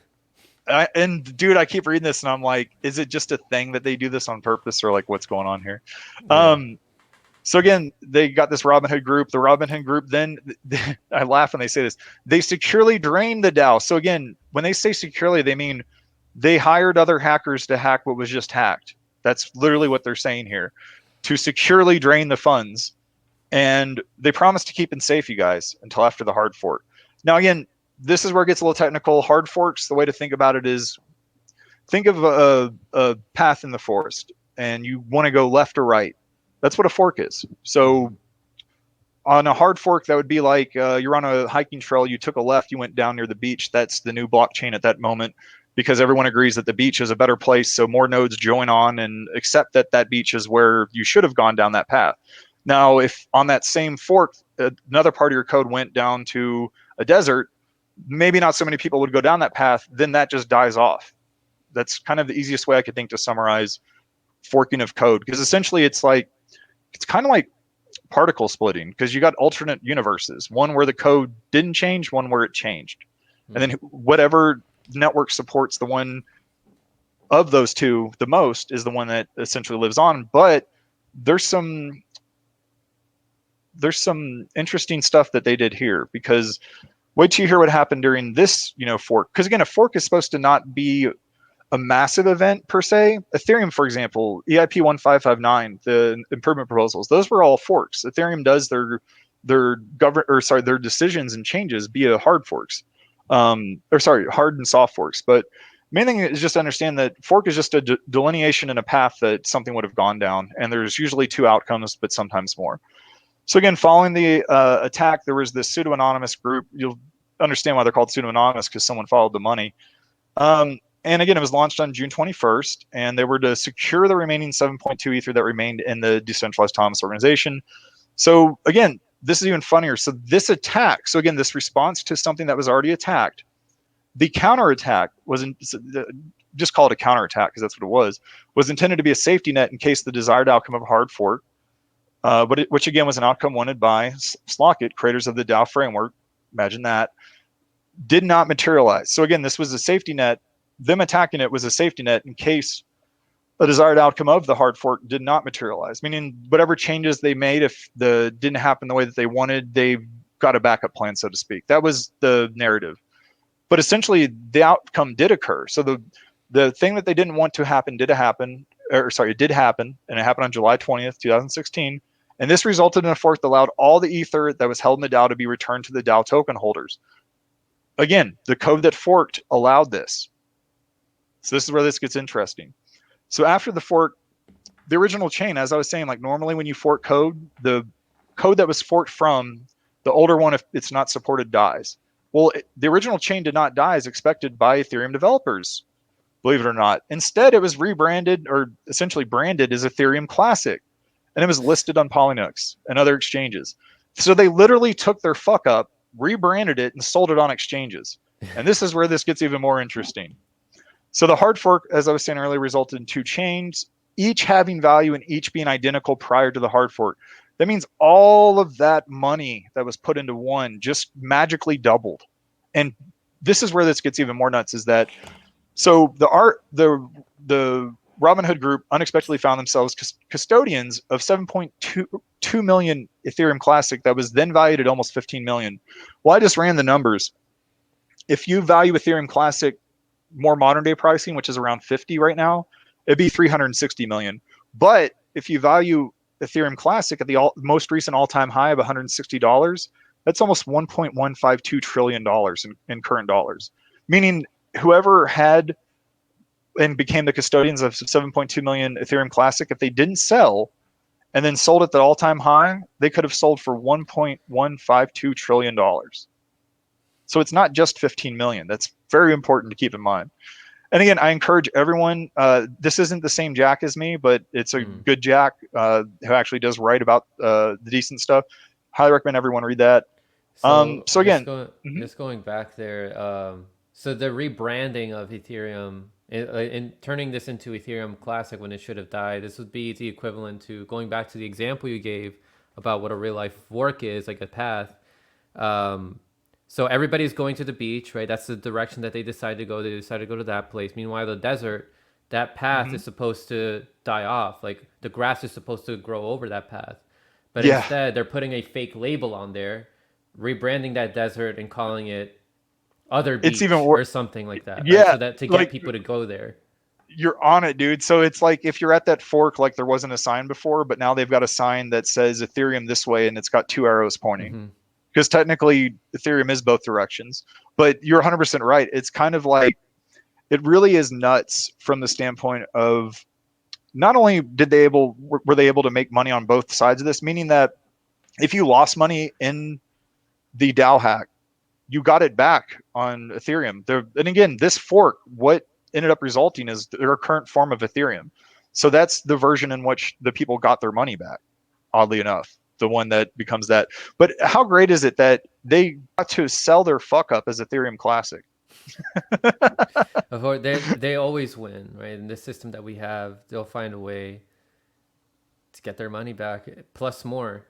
And dude, I keep reading this and I'm like, is it just a thing that they do this on purpose, or like what's going on here? Yeah. So again, they got this Robinhood Group. The Robinhood Group then, I laugh when they say this, they securely drained the DAO. So again, when they say securely, they mean they hired other hackers to hack what was just hacked. That's literally what they're saying here, to securely drain the funds. And they promised to keep it safe, you guys, until after the hard fork. Now, again, this is where it gets a little technical. Hard forks, the way to think about it is, think of a path in the forest, and you want to go left or right. That's what a fork is. So on a hard fork, that would be like you're on a hiking trail, you took a left, you went down near the beach. That's the new blockchain at that moment, because everyone agrees that the beach is a better place, so more nodes join on and accept that that beach is where you should have gone down that path. Now, if on that same fork, another part of your code went down to a desert, maybe not so many people would go down that path, then that just dies off. That's kind of the easiest way I could think to summarize forking of code, because essentially it's kind of like particle splitting, because you got alternate universes, one where the code didn't change, one where it changed. And then whatever network supports the one of those two the most is the one that essentially lives on. But there's some interesting stuff that they did here, because wait till you hear what happened during this, fork. Because again, a fork is supposed to not be a massive event per se. Ethereum, for example, EIP 1559, the improvement proposals, those were all forks. Ethereum does their decisions and changes via hard forks, hard and soft forks. But main thing is just to understand that fork is just a delineation in a path that something would have gone down, and there's usually 2 outcomes, but sometimes more. So again, following the attack, there was this pseudo-anonymous group. You'll understand why they're called pseudo-anonymous, because someone followed the money. And again, it was launched on June 21st, and they were to secure the remaining 7.2 Ether that remained in the decentralized autonomous organization. So again, this is even funnier. So this attack, so again, this response to something that was already attacked, the counterattack wasn't, just call it a counterattack because that's what it was intended to be a safety net in case the desired outcome of a hard fork, which again was an outcome wanted by Slockit, creators of the DAO framework, imagine that, did not materialize. So again, this was a safety net. Them attacking it was a safety net in case a desired outcome of the hard fork did not materialize, meaning whatever changes they made, if the didn't happen the way that they wanted, they've got a backup plan, so to speak. That was the narrative. But essentially, the outcome did occur. So the thing that they didn't want to happen did happen, it did happen, and it happened on July 20th, 2016. And this resulted in a fork that allowed all the Ether that was held in the DAO to be returned to the DAO token holders. Again, the code that forked allowed this. So this is where this gets interesting. So after the fork, the original chain, as I was saying, like normally when you fork code, the code that was forked from the older one, if it's not supported, dies. Well, the original chain did not die as expected by Ethereum developers, believe it or not. Instead, it was rebranded, or essentially branded, as Ethereum Classic, and it was listed on Polynux and other exchanges. So they literally took their fuck up, rebranded it, and sold it on exchanges. And this is where this gets even more interesting. So the hard fork, as I was saying earlier, resulted in 2 chains, each having value and each being identical prior to the hard fork. That means all of that money that was put into one just magically doubled. And this is where this gets even more nuts, is that, so the Robinhood Group unexpectedly found themselves custodians of 7.22 million Ethereum Classic that was then valued at almost 15 million. Well, I just ran the numbers. If you value Ethereum Classic more modern day pricing, which is around 50 right now, it'd be 360 million. But if you value Ethereum Classic at the most recent all-time high of $160, that's almost $1.152 trillion in current dollars. Meaning whoever had and became the custodians of 7.2 million Ethereum Classic, if they didn't sell and then sold at the all-time high, they could have sold for $1.152 trillion. So it's not just 15 million. That's very important to keep in mind. And again, I encourage everyone. This isn't the same Jack as me, but it's a good Jack who actually does write about the decent stuff. Highly recommend everyone read that. So again, just going back there. So the rebranding of Ethereum in turning this into Ethereum Classic when it should have died, this would be the equivalent to going back to the example you gave about what a real life fork is, like a path. So everybody's going to the beach, right? That's the direction that they decide to go. They decide to go to that place. Meanwhile, the desert, that path is supposed to die off. Like the grass is supposed to grow over that path. But instead, they're putting a fake label on there, rebranding that desert and calling it Other Beach or something like that. Yeah. Right? So that to get people to go there. You're on it, dude. So it's like if you're at that fork, like there wasn't a sign before, but now they've got a sign that says Ethereum this way and it's got two arrows pointing. Because technically Ethereum is both directions, but you're 100% right. It's kind of like, it really is nuts from the standpoint of not only were they able to make money on both sides of this, meaning that if you lost money in the DAO hack, you got it back on Ethereum. And again, this fork, what ended up resulting is their current form of Ethereum. So that's the version in which the people got their money back, oddly enough. The one that becomes that. But how great is it that they got to sell their fuck up as Ethereum Classic? They always win, right? In this system that we have, they'll find a way to get their money back, plus more.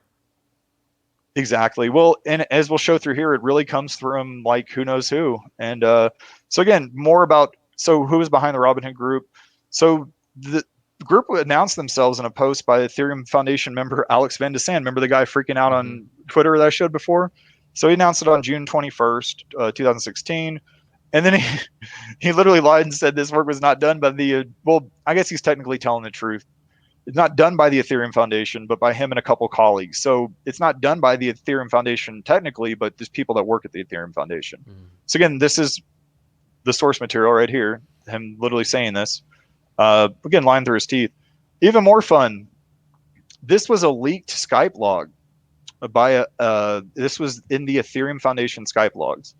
Exactly. Well, and as we'll show through here, it really comes from like who knows who. And so again, more about who was behind the Robinhood Group. So the group announced themselves in a post by Ethereum Foundation member Alex Van de Sande. Remember the guy freaking out on Twitter that I showed before? So he announced it on June 21st, 2016. And then he literally lied and said this work was not done by I guess he's technically telling the truth. It's not done by the Ethereum Foundation, but by him and a couple colleagues. So it's not done by the Ethereum Foundation technically, but there's people that work at the Ethereum Foundation. So again, this is the source material right here, him literally saying this. Again, lying through his teeth. Even more fun, this was a leaked Skype log by this was in the Ethereum Foundation Skype logs.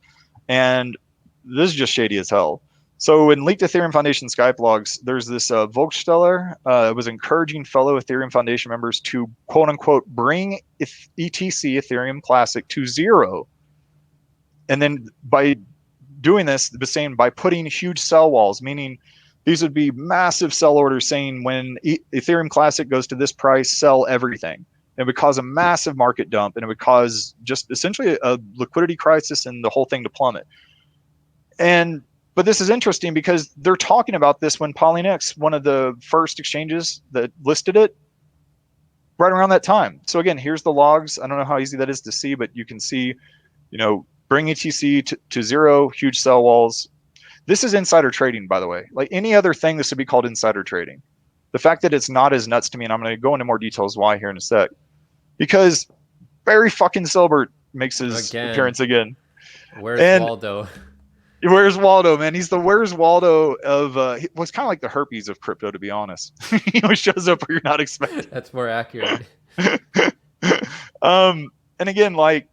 And this is just shady as hell. So in leaked Ethereum Foundation Skype logs, there's this Volksteller was encouraging fellow Ethereum Foundation members to quote unquote bring ETC Ethereum Classic to zero. And then by doing this, the same by putting huge sell walls, meaning these would be massive sell orders saying when Ethereum Classic goes to this price, sell everything. It would cause a massive market dump and it would cause just essentially a liquidity crisis and the whole thing to plummet. But this is interesting because they're talking about this when Polynex, one of the first exchanges that listed it, right around that time. So again, here's the logs. I don't know how easy that is to see, but you can see, bring ETC to zero, huge sell walls. This is insider trading, by the way. Like any other thing, this would be called insider trading. The fact that it's not as nuts to me, and I'm going to go into more details why here in a sec, because Barry fucking Silbert makes his appearance again. Where's Waldo? Where's Waldo, man? He's the Where's Waldo of he was kind of like the herpes of crypto, to be honest. He always shows up where you're not expecting. That's more accurate. And again, like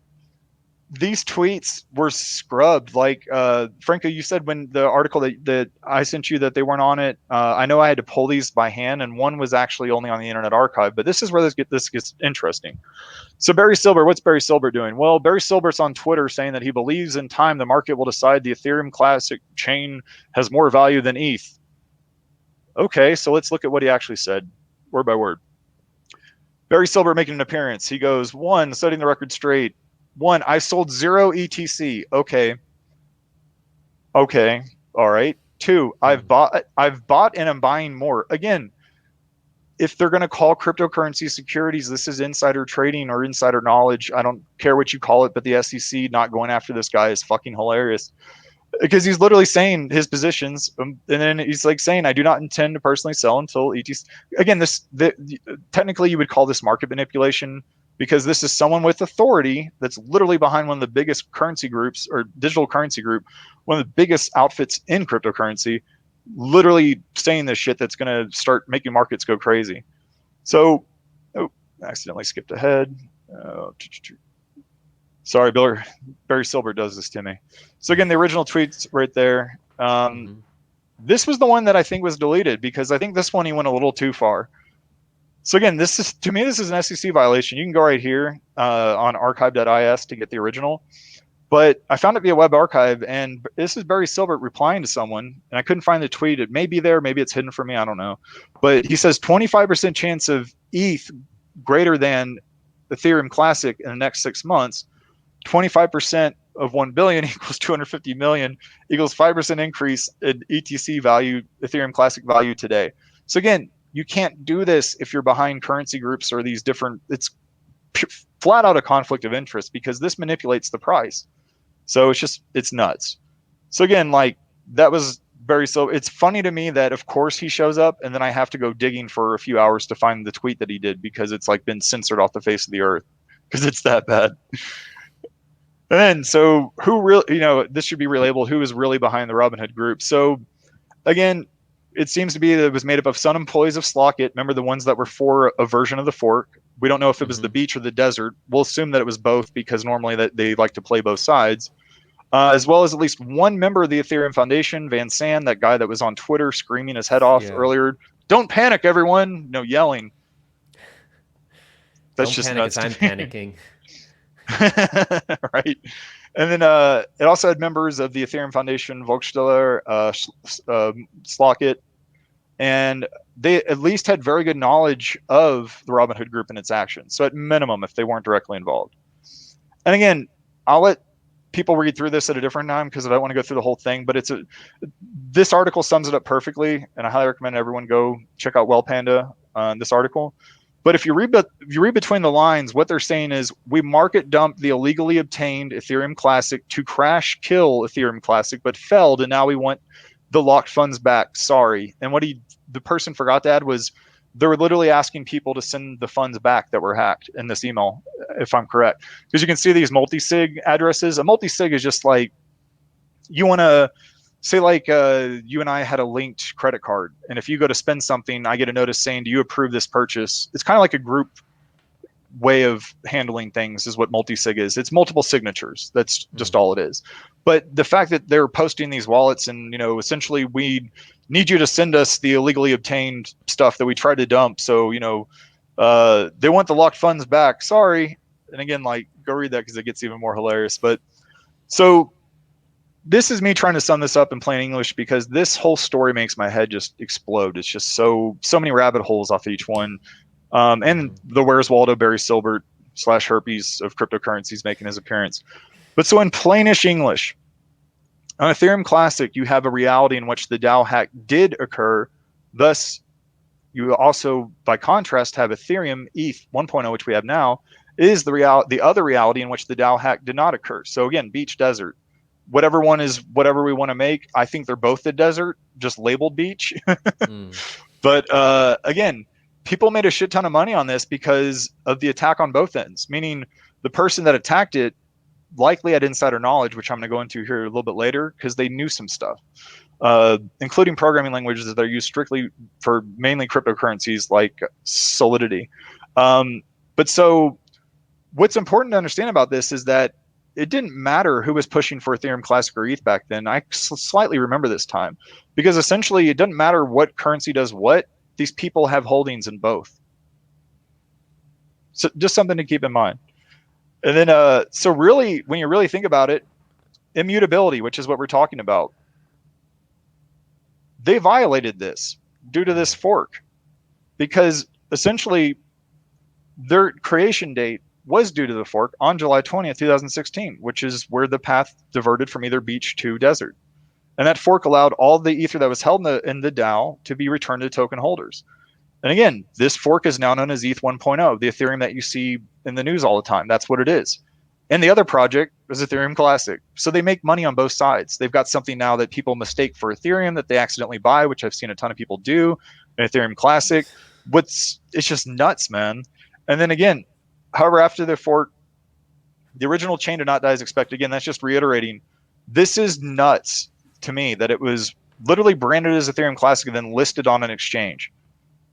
these tweets were scrubbed. Like Franco, you said when the article that I sent you that they weren't on it. I know I had to pull these by hand, and one was actually only on the Internet Archive. But this is where this gets interesting. So Barry Silbert, what's Barry Silbert doing? Well, Barry Silbert's on Twitter saying that he believes in time the market will decide the Ethereum Classic chain has more value than ETH. Okay, so let's look at what he actually said, word by word. Barry Silbert making an appearance. He goes, 1, setting the record straight. 1, I sold 0 ETC. Okay. All right. Two, I've bought and I'm buying more. Again, if they're going to call cryptocurrency securities, this is insider trading or insider knowledge. I don't care what you call it, but the SEC not going after this guy is fucking hilarious, because he's literally saying his positions, and then he's like saying, I do not intend to personally sell until ETC. Again, technically you would call this market manipulation, because this is someone with authority that's literally behind one of the biggest currency groups, or digital currency group, one of the biggest outfits in cryptocurrency, literally saying this shit that's going to start making markets go crazy. So, accidentally skipped ahead. Sorry, Barry Silbert does this to me. So again, the original tweet's right there. This was the one that I think was deleted, because I think this one he went a little too far. So again, this is, to me, this is an SEC violation. You can go right here on archive.is to get the original. But I found it via Web Archive, and this is Barry Silbert replying to someone, and I couldn't find the tweet. It may be there, maybe it's hidden from me, I don't know. But he says 25% chance of ETH greater than Ethereum Classic in the next 6 months. 25% of 1 billion equals 250 million equals 5% increase in ETC value, Ethereum Classic value today. So again, you can't do this if you're behind currency groups or these different, it's flat out a conflict of interest, because this manipulates the price. So it's nuts. So again, like, that was very, so it's funny to me that of course he shows up, and then I have to go digging for a few hours to find the tweet that he did, because it's like been censored off the face of the earth, because it's that bad. And then, so who really, this should be relabeled, who is really behind the Robinhood group. So again, it seems to be that it was made up of some employees of Slockit. Remember, the ones that were for a version of the fork. We don't know if it was the beach or the desert. We'll assume that it was both, because normally that they like to play both sides. As well as at least one member of the Ethereum Foundation, Van Sand, that guy that was on Twitter screaming his head off earlier. Don't panic, everyone. Yelling. That's just nuts. I'm panicking. Right. And then it also had members of the Ethereum Foundation, Volkstiller, Slockit, and they at least had very good knowledge of the Robinhood group and its actions. So at minimum, if they weren't directly involved. And again, I'll let people read through this at a different time, because I don't want to go through the whole thing, but this article sums it up perfectly, and I highly recommend everyone go check out Well Panda on this article. But if you read between the lines, what they're saying is, we market dumped the illegally obtained Ethereum Classic to crash kill Ethereum Classic, but failed, and now we want the locked funds back. Sorry. And what the person forgot to add was, they were literally asking people to send the funds back that were hacked in this email, if I'm correct. Because you can see these multi-sig addresses. A multi-sig is just like, you want to say, like, you and I had a linked credit card, and if you go to spend something, I get a notice saying, do you approve this purchase? It's kind of like a group way of handling things, is what multi-sig is. It's multiple signatures. That's just all it is. But the fact that they're posting these wallets, and essentially, we need you to send us the illegally obtained stuff that we tried to dump. So they want the locked funds back. Sorry. And again, like, go read that, because it gets even more hilarious. But so this is me trying to sum this up in plain English, because this whole story makes my head just explode. It's just so many rabbit holes off each one. And the Where's Waldo Barry Silbert / herpes of cryptocurrencies making his appearance. But so in plainish English, on Ethereum Classic, you have a reality in which the DAO hack did occur. Thus, you also, by contrast, have Ethereum ETH 1.0, which we have now, is the other reality in which the DAO hack did not occur. So again, beach, desert. Whatever one is whatever we want to make. I think they're both the desert, just labeled beach. But again, people made a shit ton of money on this because of the attack on both ends, meaning the person that attacked it likely had insider knowledge, which I'm going to go into here a little bit later, because they knew some stuff, including programming languages that are used strictly for mainly cryptocurrencies like Solidity. But so what's important to understand about this is that it didn't matter who was pushing for Ethereum Classic or ETH back then. I slightly remember this time, because essentially it doesn't matter what currency does what. These people have holdings in both. So just something to keep in mind. And then, so really, when you really think about it, immutability, which is what we're talking about, they violated this due to this fork, because essentially their creation date was due to the fork on July 20th, 2016, which is where the path diverted from either beach to desert. And that fork allowed all the ether that was held in the DAO to be returned to token holders. And again, this fork is now known as ETH 1.0, the Ethereum that you see in the news all the time. That's what it is. And the other project is Ethereum Classic. So they make money on both sides. They've got something now that people mistake for Ethereum that they accidentally buy, which I've seen a ton of people do, an Ethereum Classic. It's just nuts, man. And then again, however, after the fork, the original chain did not die as expected. Again, that's just reiterating. This is nuts to me that it was literally branded as Ethereum Classic and then listed on an exchange.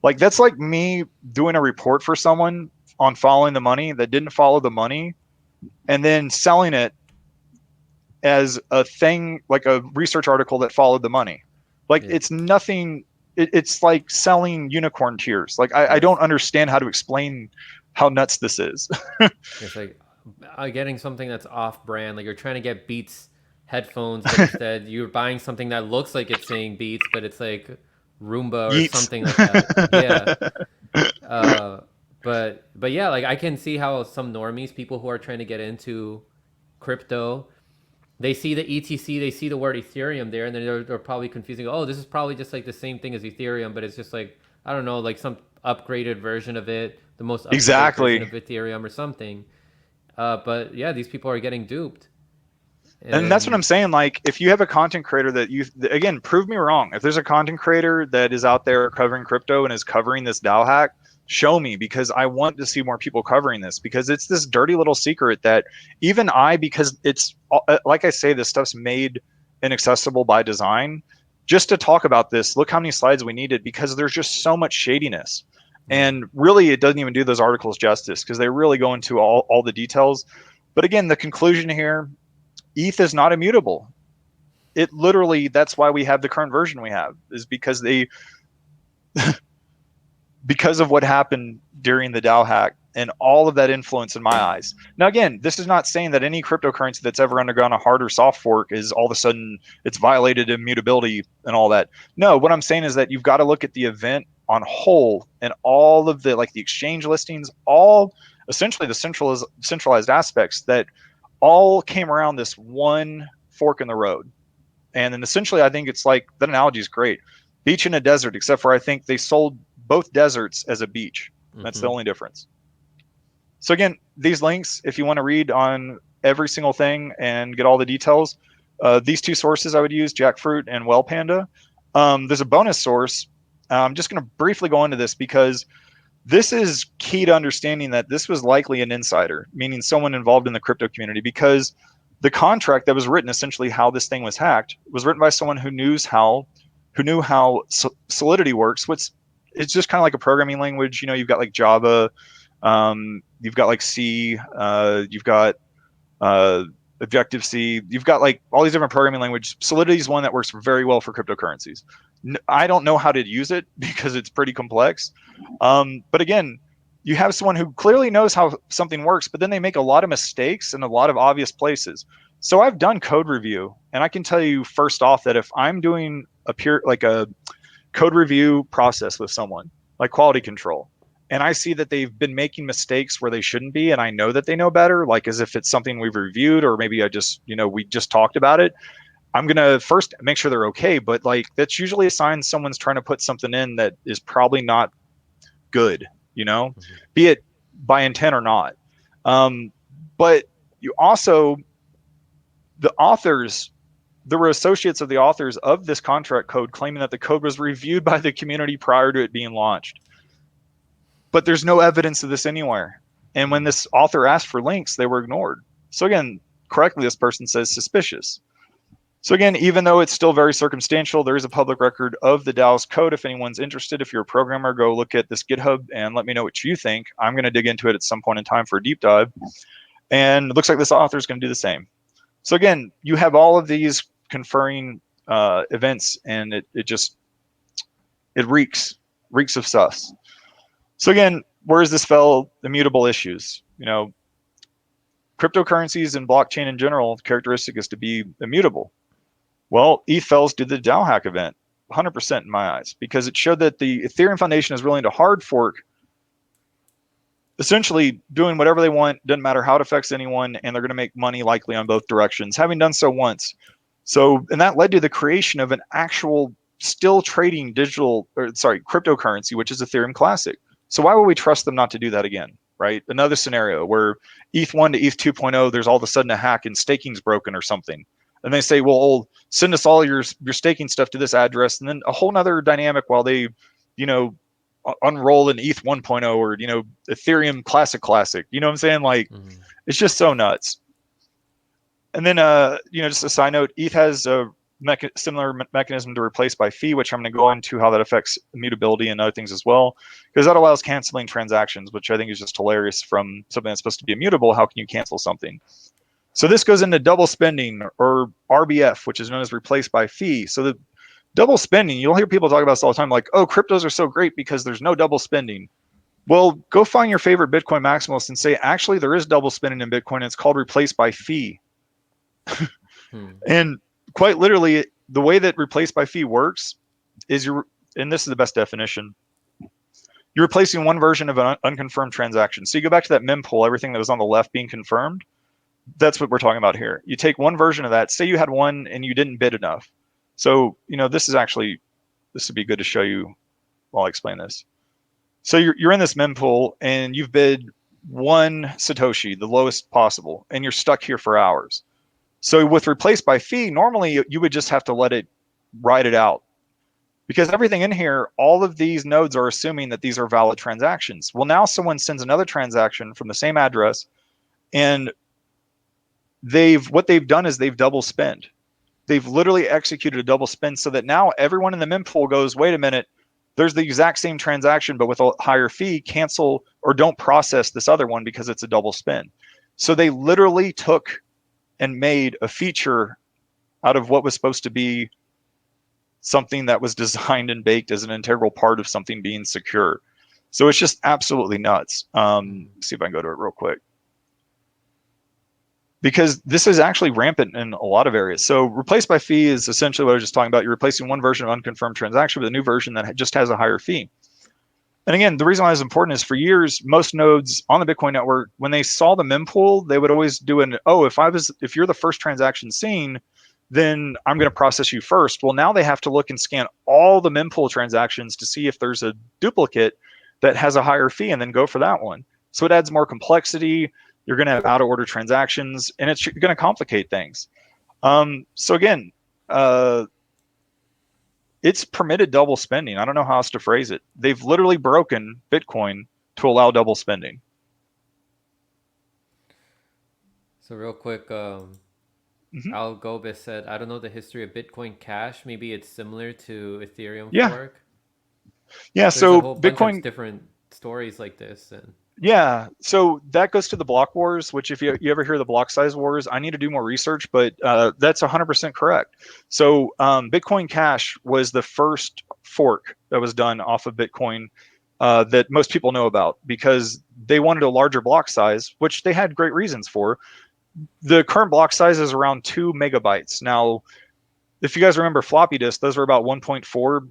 Like, that's like me doing a report for someone on following the money that didn't follow the money and then selling it as a thing, like a research article that followed the money. Like, it's nothing. It's like selling unicorn tears. Like, I don't understand how to explain how nuts this is. It's like getting something that's off brand. Like, you're trying to get Beats headphones, but instead you're buying something that looks like it's saying Beats, but it's like Roomba or Yeats. something like that. Yeah. But yeah, like, I can see how some normies, people who are trying to get into crypto, they see the ETC, they see the word Ethereum there, and then they're probably confusing. Oh, this is probably just like the same thing as Ethereum, but it's just like, I don't know, like some upgraded version of it, the most upgraded version of Ethereum or something. But yeah, these people are getting duped. And that's what I'm saying. Like, if you have a content creator that again, prove me wrong. If there's a content creator that is out there covering crypto and is covering this DAO hack, show me, because I want to see more people covering this, because it's this dirty little secret that even because it's, like I say, this stuff's made inaccessible by design. Just to talk about this, look how many slides we needed, because there's just so much shadiness. And really, it doesn't even do those articles justice, because they really go into all the details. But again, the conclusion here, ETH is not immutable. It literally, that's why we have the current version we have, is because because of what happened during the DAO hack and all of that influence in my eyes. Now, again, this is not saying that any cryptocurrency that's ever undergone a hard or soft fork is all of a sudden it's violated immutability and all that. No, what I'm saying is that you've got to look at the event on whole and all of the, like, the exchange listings, all essentially the centralized aspects that all came around this one fork in the road. And then essentially, I think it's like, that analogy is great. Beach in a desert, except for I think they sold both deserts as a beach. That's the only difference. So again, these links, if you want to read on every single thing and get all the details, these two sources I would use, Jackfruit and Well Panda. There's a bonus source. I'm just going to briefly go into this because this is key to understanding that this was likely an insider, meaning someone involved in the crypto community, because the contract that was written, essentially how this thing was hacked, was written by someone who knew how Solidity works. It's just kind of like a programming language. You know, you've got like Java, you've got like C, you've got Objective-C, you've got like all these different programming languages. Solidity is one that works very well for cryptocurrencies. I don't know how to use it because it's pretty complex. But again, you have someone who clearly knows how something works, but then they make a lot of mistakes in a lot of obvious places. So I've done code review, and I can tell you first off that if I'm doing a code review process with someone, like quality control, and I see that they've been making mistakes where they shouldn't be, and I know that they know better, like as if it's something we've reviewed, or maybe we just talked about it, I'm going to first make sure they're okay. But like, that's usually a sign someone's trying to put something in that is probably not good, be it by intent or not. But you also, the authors, there were associates of the authors of this contract code claiming that the code was reviewed by the community prior to it being launched. But there's no evidence of this anywhere. And when this author asked for links, they were ignored. So again, correctly, this person says suspicious. So again, even though it's still very circumstantial, there is a public record of the DAO's code. If anyone's interested, if you're a programmer, go look at this GitHub and let me know what you think. I'm going to dig into it at some point in time for a deep dive. And it looks like this author is going to do the same. So again, you have all of these conferring events, and it reeks of sus. So again, where is this fell immutable issues? Cryptocurrencies and blockchain in general, the characteristic is to be immutable. Well, ETHFELS did the DAO hack event, 100% in my eyes, because it showed that the Ethereum Foundation is willing to hard fork, essentially doing whatever they want, doesn't matter how it affects anyone, and they're going to make money likely on both directions. Having done so once, So, and that led to the creation of an actual still trading cryptocurrency, which is Ethereum Classic. So why would we trust them not to do that again, right? Another scenario where ETH1 to ETH 2.0, there's all of a sudden a hack and staking's broken or something. And they say, well, send us all your staking stuff to this address. And then a whole nother dynamic while they, unroll an ETH 1.0 or, Ethereum Classic. You know what I'm saying? Like, it's just so nuts. And then, just a side note, ETH has a similar mechanism to replace by fee, which I'm going to go into how that affects immutability and other things as well, because that allows canceling transactions, which I think is just hilarious. From something that's supposed to be immutable, how can you cancel something? So this goes into double spending, or RBF, which is known as replace by fee. So the double spending, you'll hear people talk about this all the time, like, oh, cryptos are so great because there's no double spending. Well, go find your favorite Bitcoin maximalist and say, actually, there is double spending in Bitcoin. And it's called replace by fee. And quite literally, the way that replace by fee works is and this is the best definition, you're replacing one version of an unconfirmed transaction. So you go back to that mempool, everything that was on the left being confirmed. That's what we're talking about here. You take one version of that, say you had one and you didn't bid enough. So, this would be good to show you while I explain this. So you're in this mempool and you've bid 1 Satoshi, the lowest possible, and you're stuck here for hours. So with replace by fee, normally you would just have to let it ride it out, because everything in here, all of these nodes are assuming that these are valid transactions. Well, now someone sends another transaction from the same address, and what they've done is they've double spent. They've literally executed a double spend, so that now everyone in the mempool goes, wait a minute, there's the exact same transaction, but with a higher fee, cancel or don't process this other one because it's a double spend. So they literally took and made a feature out of what was supposed to be something that was designed and baked as an integral part of something being secure. So it's just absolutely nuts. See if I can go to it real quick, because this is actually rampant in a lot of areas. So replace by fee is essentially what I was just talking about. You're replacing one version of unconfirmed transaction with a new version that just has a higher fee. And again, the reason why it's important is, for years, most nodes on the Bitcoin network, when they saw the mempool, they would always do if you're the first transaction seen, then I'm going to process you first. Well, now they have to look and scan all the mempool transactions to see if there's a duplicate that has a higher fee and then go for that one. So it adds more complexity. You're going to have out of order transactions, and it's going to complicate things. So again, it's permitted double spending. I don't know how else to phrase it. They've literally broken Bitcoin to allow double spending. So real quick, Al Gobis said, I don't know the history of Bitcoin Cash. Maybe it's similar to Ethereum fork. Yeah. So a whole Bitcoin, bunch of different stories like this. And yeah. So that goes to the block wars, which if you ever hear the block size wars, I need to do more research, but that's 100% correct. So Bitcoin Cash was the first fork that was done off of Bitcoin that most people know about, because they wanted a larger block size, which they had great reasons for. The current block size is around 2 megabytes. Now, if you guys remember floppy disks, those were about 1.4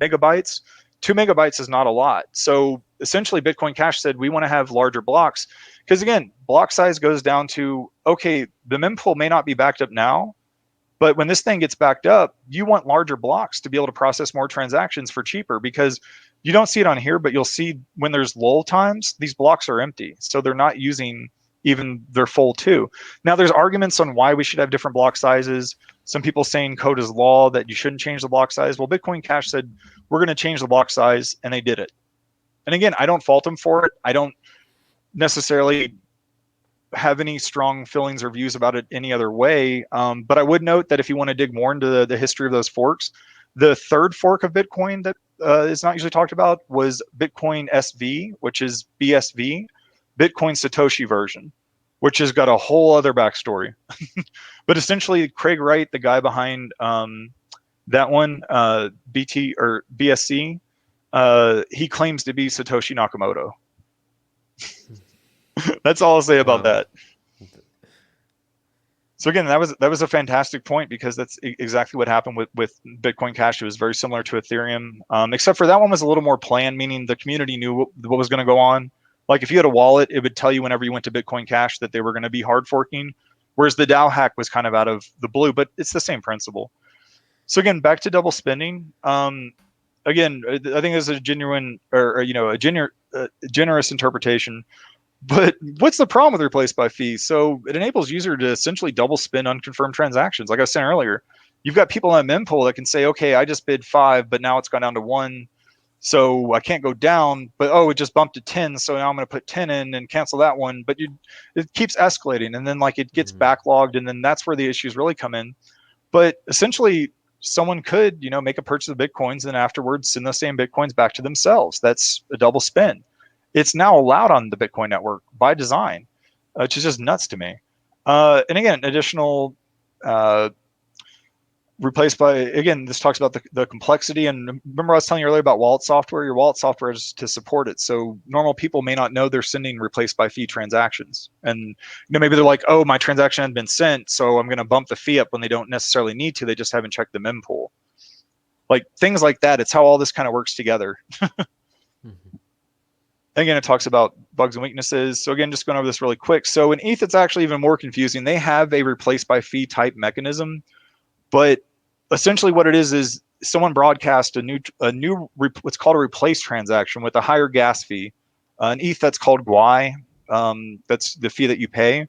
megabytes. 2 megabytes is not a lot. So essentially, Bitcoin Cash said, we want to have larger blocks, because again, block size goes down to, okay, the mempool may not be backed up now, but when this thing gets backed up, you want larger blocks to be able to process more transactions for cheaper, because you don't see it on here, but you'll see when there's lull times, these blocks are empty. So they're not using even their full 2. Now, there's arguments on why we should have different block sizes. Some people saying code is law, that you shouldn't change the block size. Well, Bitcoin Cash said, we're going to change the block size, and they did it. And again, I don't fault them for it. I don't necessarily have any strong feelings or views about it any other way. But I would note that if you want to dig more into the history of those forks, the third fork of Bitcoin that is not usually talked about was Bitcoin SV, which is BSV, Bitcoin Satoshi version, which has got a whole other backstory. But essentially, Craig Wright, the guy behind that one, BT or BSC, he claims to be Satoshi Nakamoto. That's all I'll say about that. So again, that was a fantastic point, because that's exactly what happened with Bitcoin Cash. It was very similar to Ethereum, except for that one was a little more planned, meaning the community knew what was going to go on. Like if you had a wallet, it would tell you whenever you went to Bitcoin Cash that they were going to be hard forking. Whereas the DAO hack was kind of out of the blue, but it's the same principle. So again, back to double spending. Again, I think this is a genuine or generous interpretation. But what's the problem with replace by fee? So it enables user to essentially double spend unconfirmed transactions. Like I was saying earlier, you've got people on mempool that can say, okay, I just bid 5, but now it's gone down to 1. So I can't go down, but it just bumped to 10. So now I'm going to put 10 in and cancel that one. But it keeps escalating, and then like it gets backlogged, and then that's where the issues really come in. But essentially, someone could, make a purchase of Bitcoins and afterwards send those same Bitcoins back to themselves. That's a double spend. It's now allowed on the Bitcoin network by design, which is just nuts to me. And again, additional replaced by, again, this talks about the complexity. And remember I was telling you earlier about wallet software? Your wallet software is to support it. So normal people may not know they're sending replaced by fee transactions. And maybe they're like, oh, my transaction hadn't been sent, so I'm going to bump the fee up when they don't necessarily need to. They just haven't checked the mempool. Like things like that. It's how all this kind of works together. Again, it talks about bugs and weaknesses. So again, just going over this really quick. So in ETH, it's actually even more confusing. They have a replace by fee type mechanism, but essentially what it is someone broadcast a new what's called a replace transaction with a higher gas fee. In ETH, that's called GUI. That's the fee that you pay.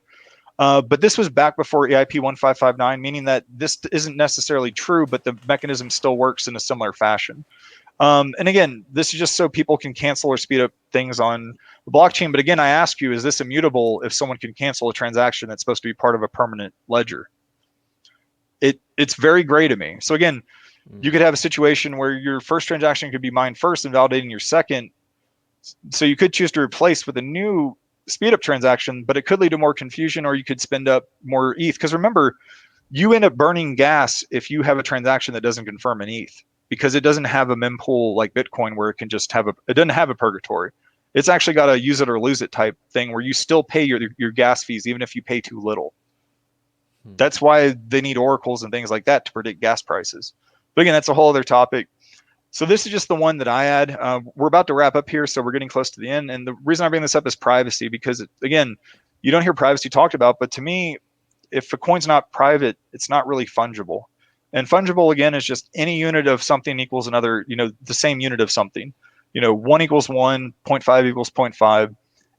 But this was back before EIP 1559, meaning that this isn't necessarily true, but the mechanism still works in a similar fashion. And again, this is just so people can cancel or speed up things on the blockchain. But again, I ask you, is this immutable if someone can cancel a transaction that's supposed to be part of a permanent ledger? It's very gray to me. So again, you could have a situation where your first transaction could be mined first and validating your second. So you could choose to replace with a new speed up transaction, but it could lead to more confusion, or you could spend up more ETH. Because remember, you end up burning gas if you have a transaction that doesn't confirm an ETH, because it doesn't have a mempool like Bitcoin where it can just have it doesn't have a purgatory. It's actually got a use it or lose it type thing where you still pay your gas fees even if you pay too little. That's why they need oracles and things like that to predict gas prices. But again, that's a whole other topic. So this is just the one that I had. We're about to wrap up here, so we're getting close to the end. And the reason I bring this up is privacy, because again, you don't hear privacy talked about, but to me, if a coin's not private, it's not really fungible. And fungible, again, is just any unit of something equals another, the same unit of something. 1 equals 1, 0.5 equals 0.5.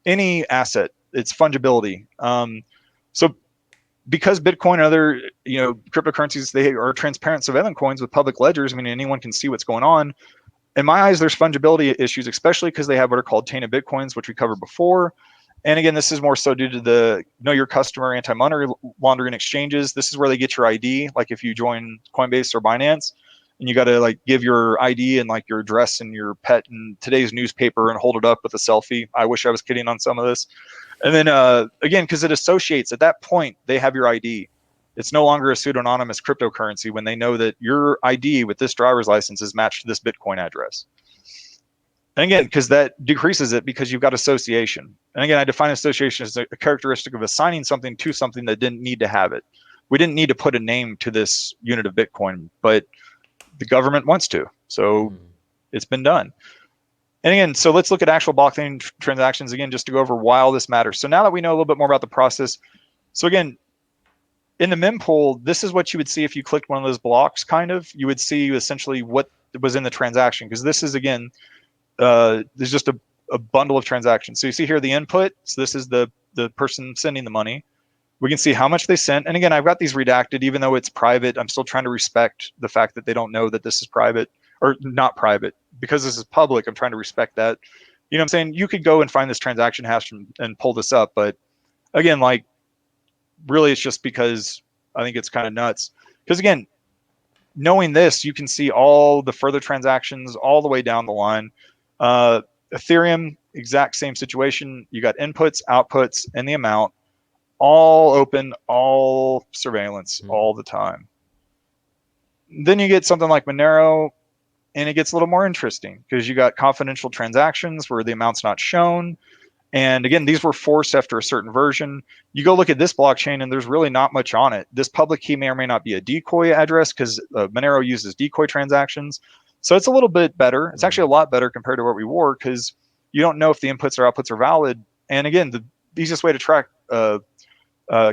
Any asset, it's fungibility. So because Bitcoin and other, cryptocurrencies, they are transparent surveillance coins with public ledgers. I mean, anyone can see what's going on. In my eyes, there's fungibility issues, especially because they have what are called tainted Bitcoins, which we covered before. And again, this is more so due to the know your customer anti-money laundering exchanges. This is where they get your ID. Like if you join Coinbase or Binance, and you got to like give your ID and like your address and your pet in today's newspaper and hold it up with a selfie. I wish I was kidding on some of this. And then again, because it associates, at that point, they have your ID. It's no longer a pseudonymous cryptocurrency when they know that your ID with this driver's license is matched to this Bitcoin address. And again, because that decreases it because you've got association. And again, I define association as a characteristic of assigning something to something that didn't need to have it. We didn't need to put a name to this unit of Bitcoin, but the government wants to. So it's been done. And again, so let's look at actual blockchain transactions again, just to go over why all this matters. So now that we know a little bit more about the process, so again, in the mempool, this is what you would see if you clicked one of those blocks, kind of. You would see essentially what was in the transaction, because this is, again, there's just a bundle of transactions. So you see here the input. So this is the person sending the money. We can see how much they sent. And again, I've got these redacted, even though it's private. I'm still trying to respect the fact that they don't know that this is private or not private. Because this is public, I'm trying to respect that. You know what I'm saying? You could go and find this transaction hash and pull this up. But again, like, really, it's just because I think it's kind of nuts. Because again, knowing this, you can see all the further transactions all the way down the line. Ethereum, exact same situation. You got inputs, outputs, and the amount, all open, all surveillance, all the time. Then you get something like Monero, and it gets a little more interesting because you got confidential transactions where the amount's not shown. And again, these were forced after a certain version. You go look at this blockchain and there's really not much on it. This public key may or may not be a decoy address because Monero uses decoy transactions. So it's a little bit better. It's actually a lot better compared to what we wore because you don't know if the inputs or outputs are valid. And again, the easiest way to track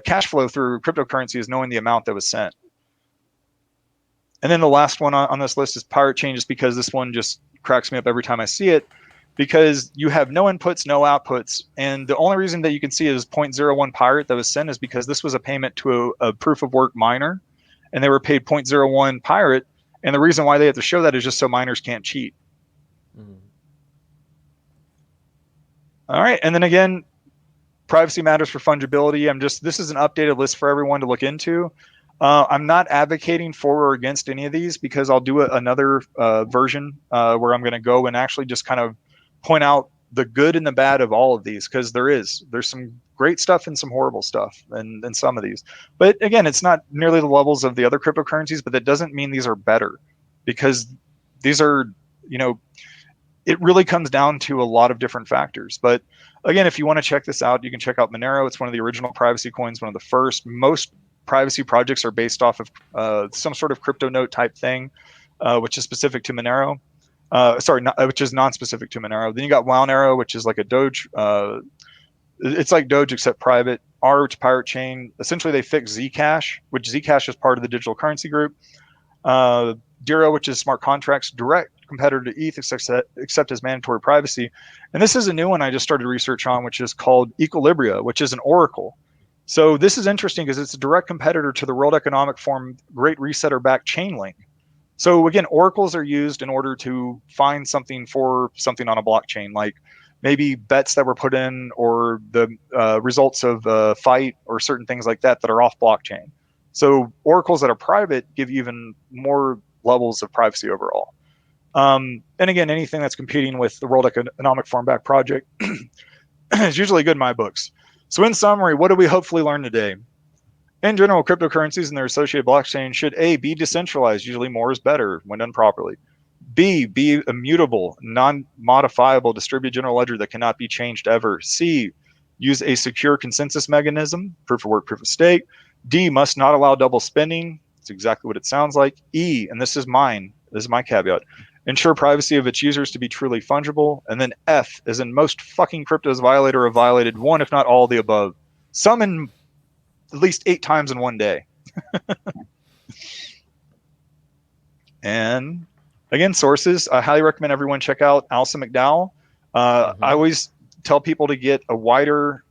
cash flow through cryptocurrency is knowing the amount that was sent. And then the last one on this list is Pirate Chain, just because this one just cracks me up every time I see it, because you have no inputs, no outputs. And the only reason that you can see is 0.01 Pirate that was sent is because this was a payment to a proof of work miner, and they were paid 0.01 Pirate. And the reason why they have to show that is just so miners can't cheat. Mm-hmm. All right. And then again, privacy matters for fungibility. This is an updated list for everyone to look into. I'm not advocating for or against any of these, because I'll do another version where I'm going to go and actually just kind of point out the good and the bad of all of these, because there's some great stuff and some horrible stuff in some of these. But again, it's not nearly the levels of the other cryptocurrencies, but that doesn't mean these are better, because these are, it really comes down to a lot of different factors. But again, if you want to check this out, you can check out Monero. It's one of the original privacy coins, one of the first. Most privacy projects are based off of some sort of crypto note type thing, which is specific to Monero. Which is non-specific to Monero. Then you got Wownero, which is like a Doge. It's like Doge except private. R, which Pirate Chain. Essentially, they fixed Zcash, which Zcash is part of the digital currency group. Dero, which is smart contracts, direct competitor to ETH, except as mandatory privacy. And this is a new one I just started research on, which is called Equilibria, which is an Oracle. So this is interesting because it's a direct competitor to the World Economic Forum Great Reset or backed Chainlink. So again, oracles are used in order to find something for something on a blockchain, like maybe bets that were put in, or the results of a fight, or certain things like that are off blockchain. So oracles that are private give you even more levels of privacy overall. And again, anything that's competing with the World Economic Forum backed project is usually good in my books. So in summary, what did we hopefully learn today? In general, cryptocurrencies and their associated blockchain should A, be decentralized. Usually more is better when done properly. B, be immutable, non-modifiable, distributed general ledger that cannot be changed ever. C, use a secure consensus mechanism, proof of work, proof of stake. D, must not allow double spending. It's exactly what it sounds like. E, and this is my caveat, ensure privacy of its users to be truly fungible. And then F, as in most fucking cryptos violate or have violated one, if not all of the above. Some in at least 8 times in one day. And again, sources, I highly recommend everyone check out Alison McDowell. I always tell people to get a wider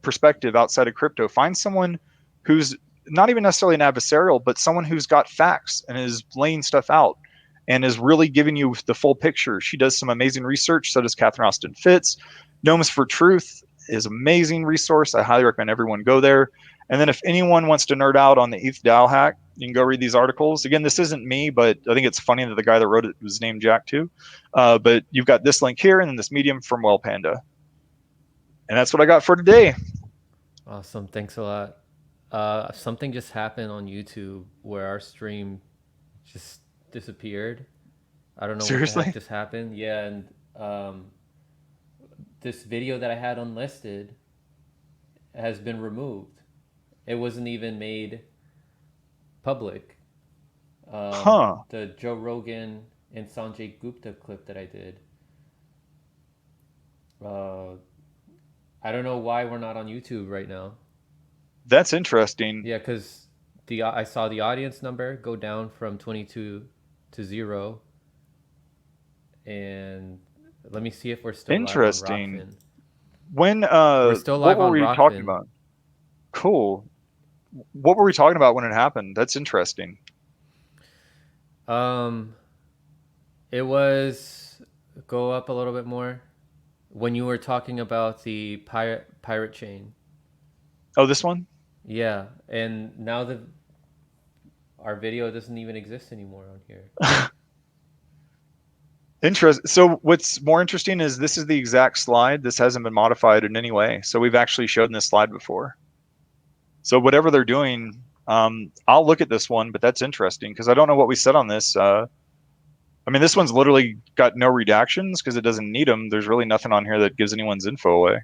perspective outside of crypto. Find someone who's not even necessarily an adversarial, but someone who's got facts and is laying stuff out and is really giving you the full picture. She does some amazing research. So does Catherine Austin Fitts. Gnomes for Truth is an amazing resource. I highly recommend everyone go there. And then if anyone wants to nerd out on the ETH DAO hack, you can go read these articles. Again, this isn't me, but I think it's funny that the guy that wrote it was named Jack too. But you've got this link here and then this Medium from Well Panda. And that's what I got for today. Awesome. Thanks a lot. Something just happened on YouTube where our stream just disappeared. I don't know Seriously? what the heck just happened. Yeah, and this video that I had unlisted has been removed. It wasn't even made public. The Joe Rogan and Sanjay Gupta clip that I did. I don't know why we're not on YouTube right now. That's interesting. Yeah, because I saw the audience number go down from 22 to 0. And let me see if we're still interesting. Live on Rockfin. When we're still live what on were we Rockfin. Talking about? Cool. What were we talking about when it happened? That's interesting. It was, go up a little bit more, when you were talking about the pirate chain. Oh, this one? Yeah, and now our video doesn't even exist anymore on here. Interesting. So what's more interesting is this is the exact slide. This hasn't been modified in any way. So we've actually shown this slide before. So whatever they're doing, I'll look at this one, but that's interesting because I don't know what we said on this. I mean, this one's literally got no redactions because it doesn't need them. There's really nothing on here that gives anyone's info away.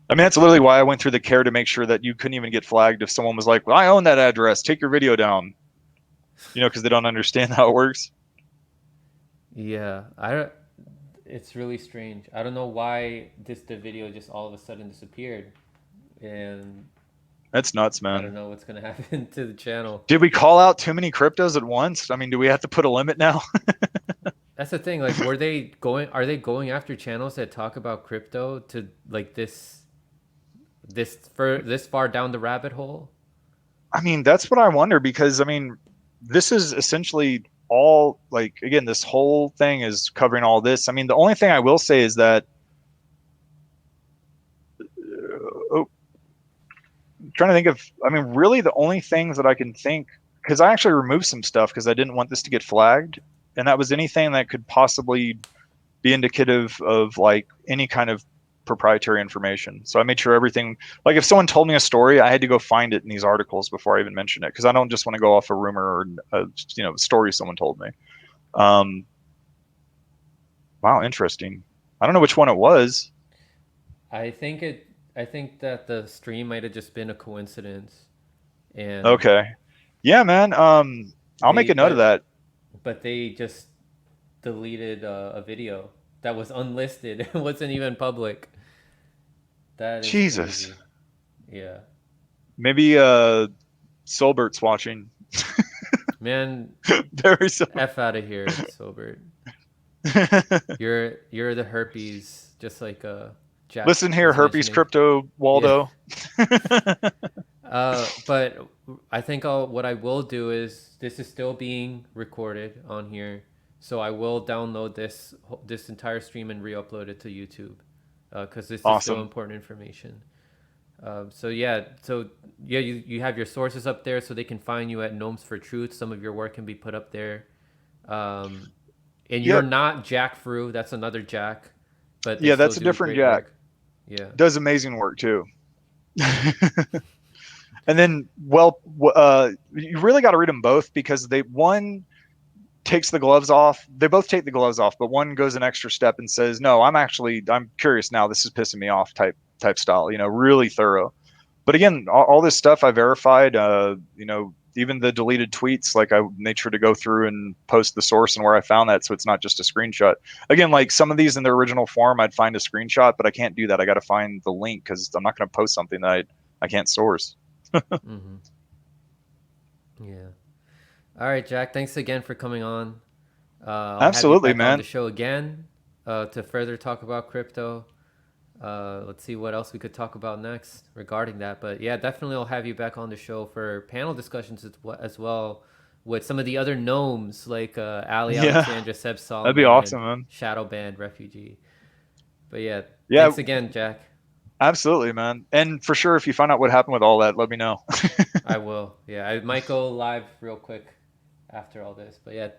I mean, that's literally why I went through the care to make sure that you couldn't even get flagged if someone was like, well, I own that address. Take your video down. Because they don't understand how it works. Yeah, It's really strange. I don't know why the video just all of a sudden disappeared, and That's nuts, I don't man. know what's gonna happen to the channel. Did we call out too many cryptos at once? I mean, do we have to put a limit now? That's the thing. Like, were they going? Are they going after channels that talk about crypto to like this far down the rabbit hole? I mean, that's what I wonder because I mean, this is essentially all like again, this whole thing is covering all this. I mean, the only thing I will say is that oh, I'm trying to think of I mean, really the only things that I can think because I actually removed some stuff because I didn't want this to get flagged, and that was anything that could possibly be indicative of like any kind of proprietary information. So I made sure everything, like if someone told me a story, I had to go find it in these articles before I even mention it because I don't just want to go off a rumor or a story someone told me. Um, wow, interesting. I don't know which one it was. I think it. I think that the stream might have just been a coincidence, and Okay, yeah, man. I'll make they a note of but that. but they just deleted a video that was unlisted. It wasn't even public. That is Jesus, crazy. Yeah, maybe Solbert's watching. man, Very so. f out of here, Sobert. You're the herpes, just like Jack Listen here, was herpes mentioning. crypto Yeah. Waldo. But I think what I will do is this is still being recorded on here, so I will download this entire stream and re-upload it to YouTube, because this is still Awesome. important information. You have your sources up there, so they can find you at Gnomes for Truth. Some of your work can be put up there. Um, and you're Yep. not Jack Fru. That's another Jack, but they Yeah, still that's a do different great Jack. work. Yeah. Does amazing work too. And then, well, you really got to read them both because one takes the gloves off. They both take the gloves off, but one goes an extra step and says, "No, I'm curious now. This is pissing me off." Type style. Really thorough. But again, all this stuff I verified. Even the deleted tweets, like I made sure to go through and post the source and where I found that, so it's not just a screenshot. Again, like some of these in their original form, I'd find a screenshot, but I can't do that. I got to find the link because I'm not going to post something that I can't source. Mm-hmm. Yeah. All right, Jack. Thanks again for coming on. I'll have you Absolutely, back on the man. show again to further talk about crypto. Let's see what else we could talk about next regarding that. But yeah, definitely I'll have you back on the show for panel discussions as well with some of the other gnomes like Ali Yeah, Alexandra, Seb that'd be Solomon, and awesome, man. Shadow Band Refugee. But yeah, Yeah, thanks again, Jack. absolutely, man. And for sure, if you find out what happened with all that, let me know. I will. Yeah, I might go live real quick after all this. But yeah,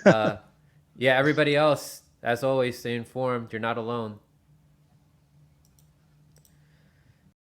uh, yeah, everybody else, as always, stay informed. You're not alone.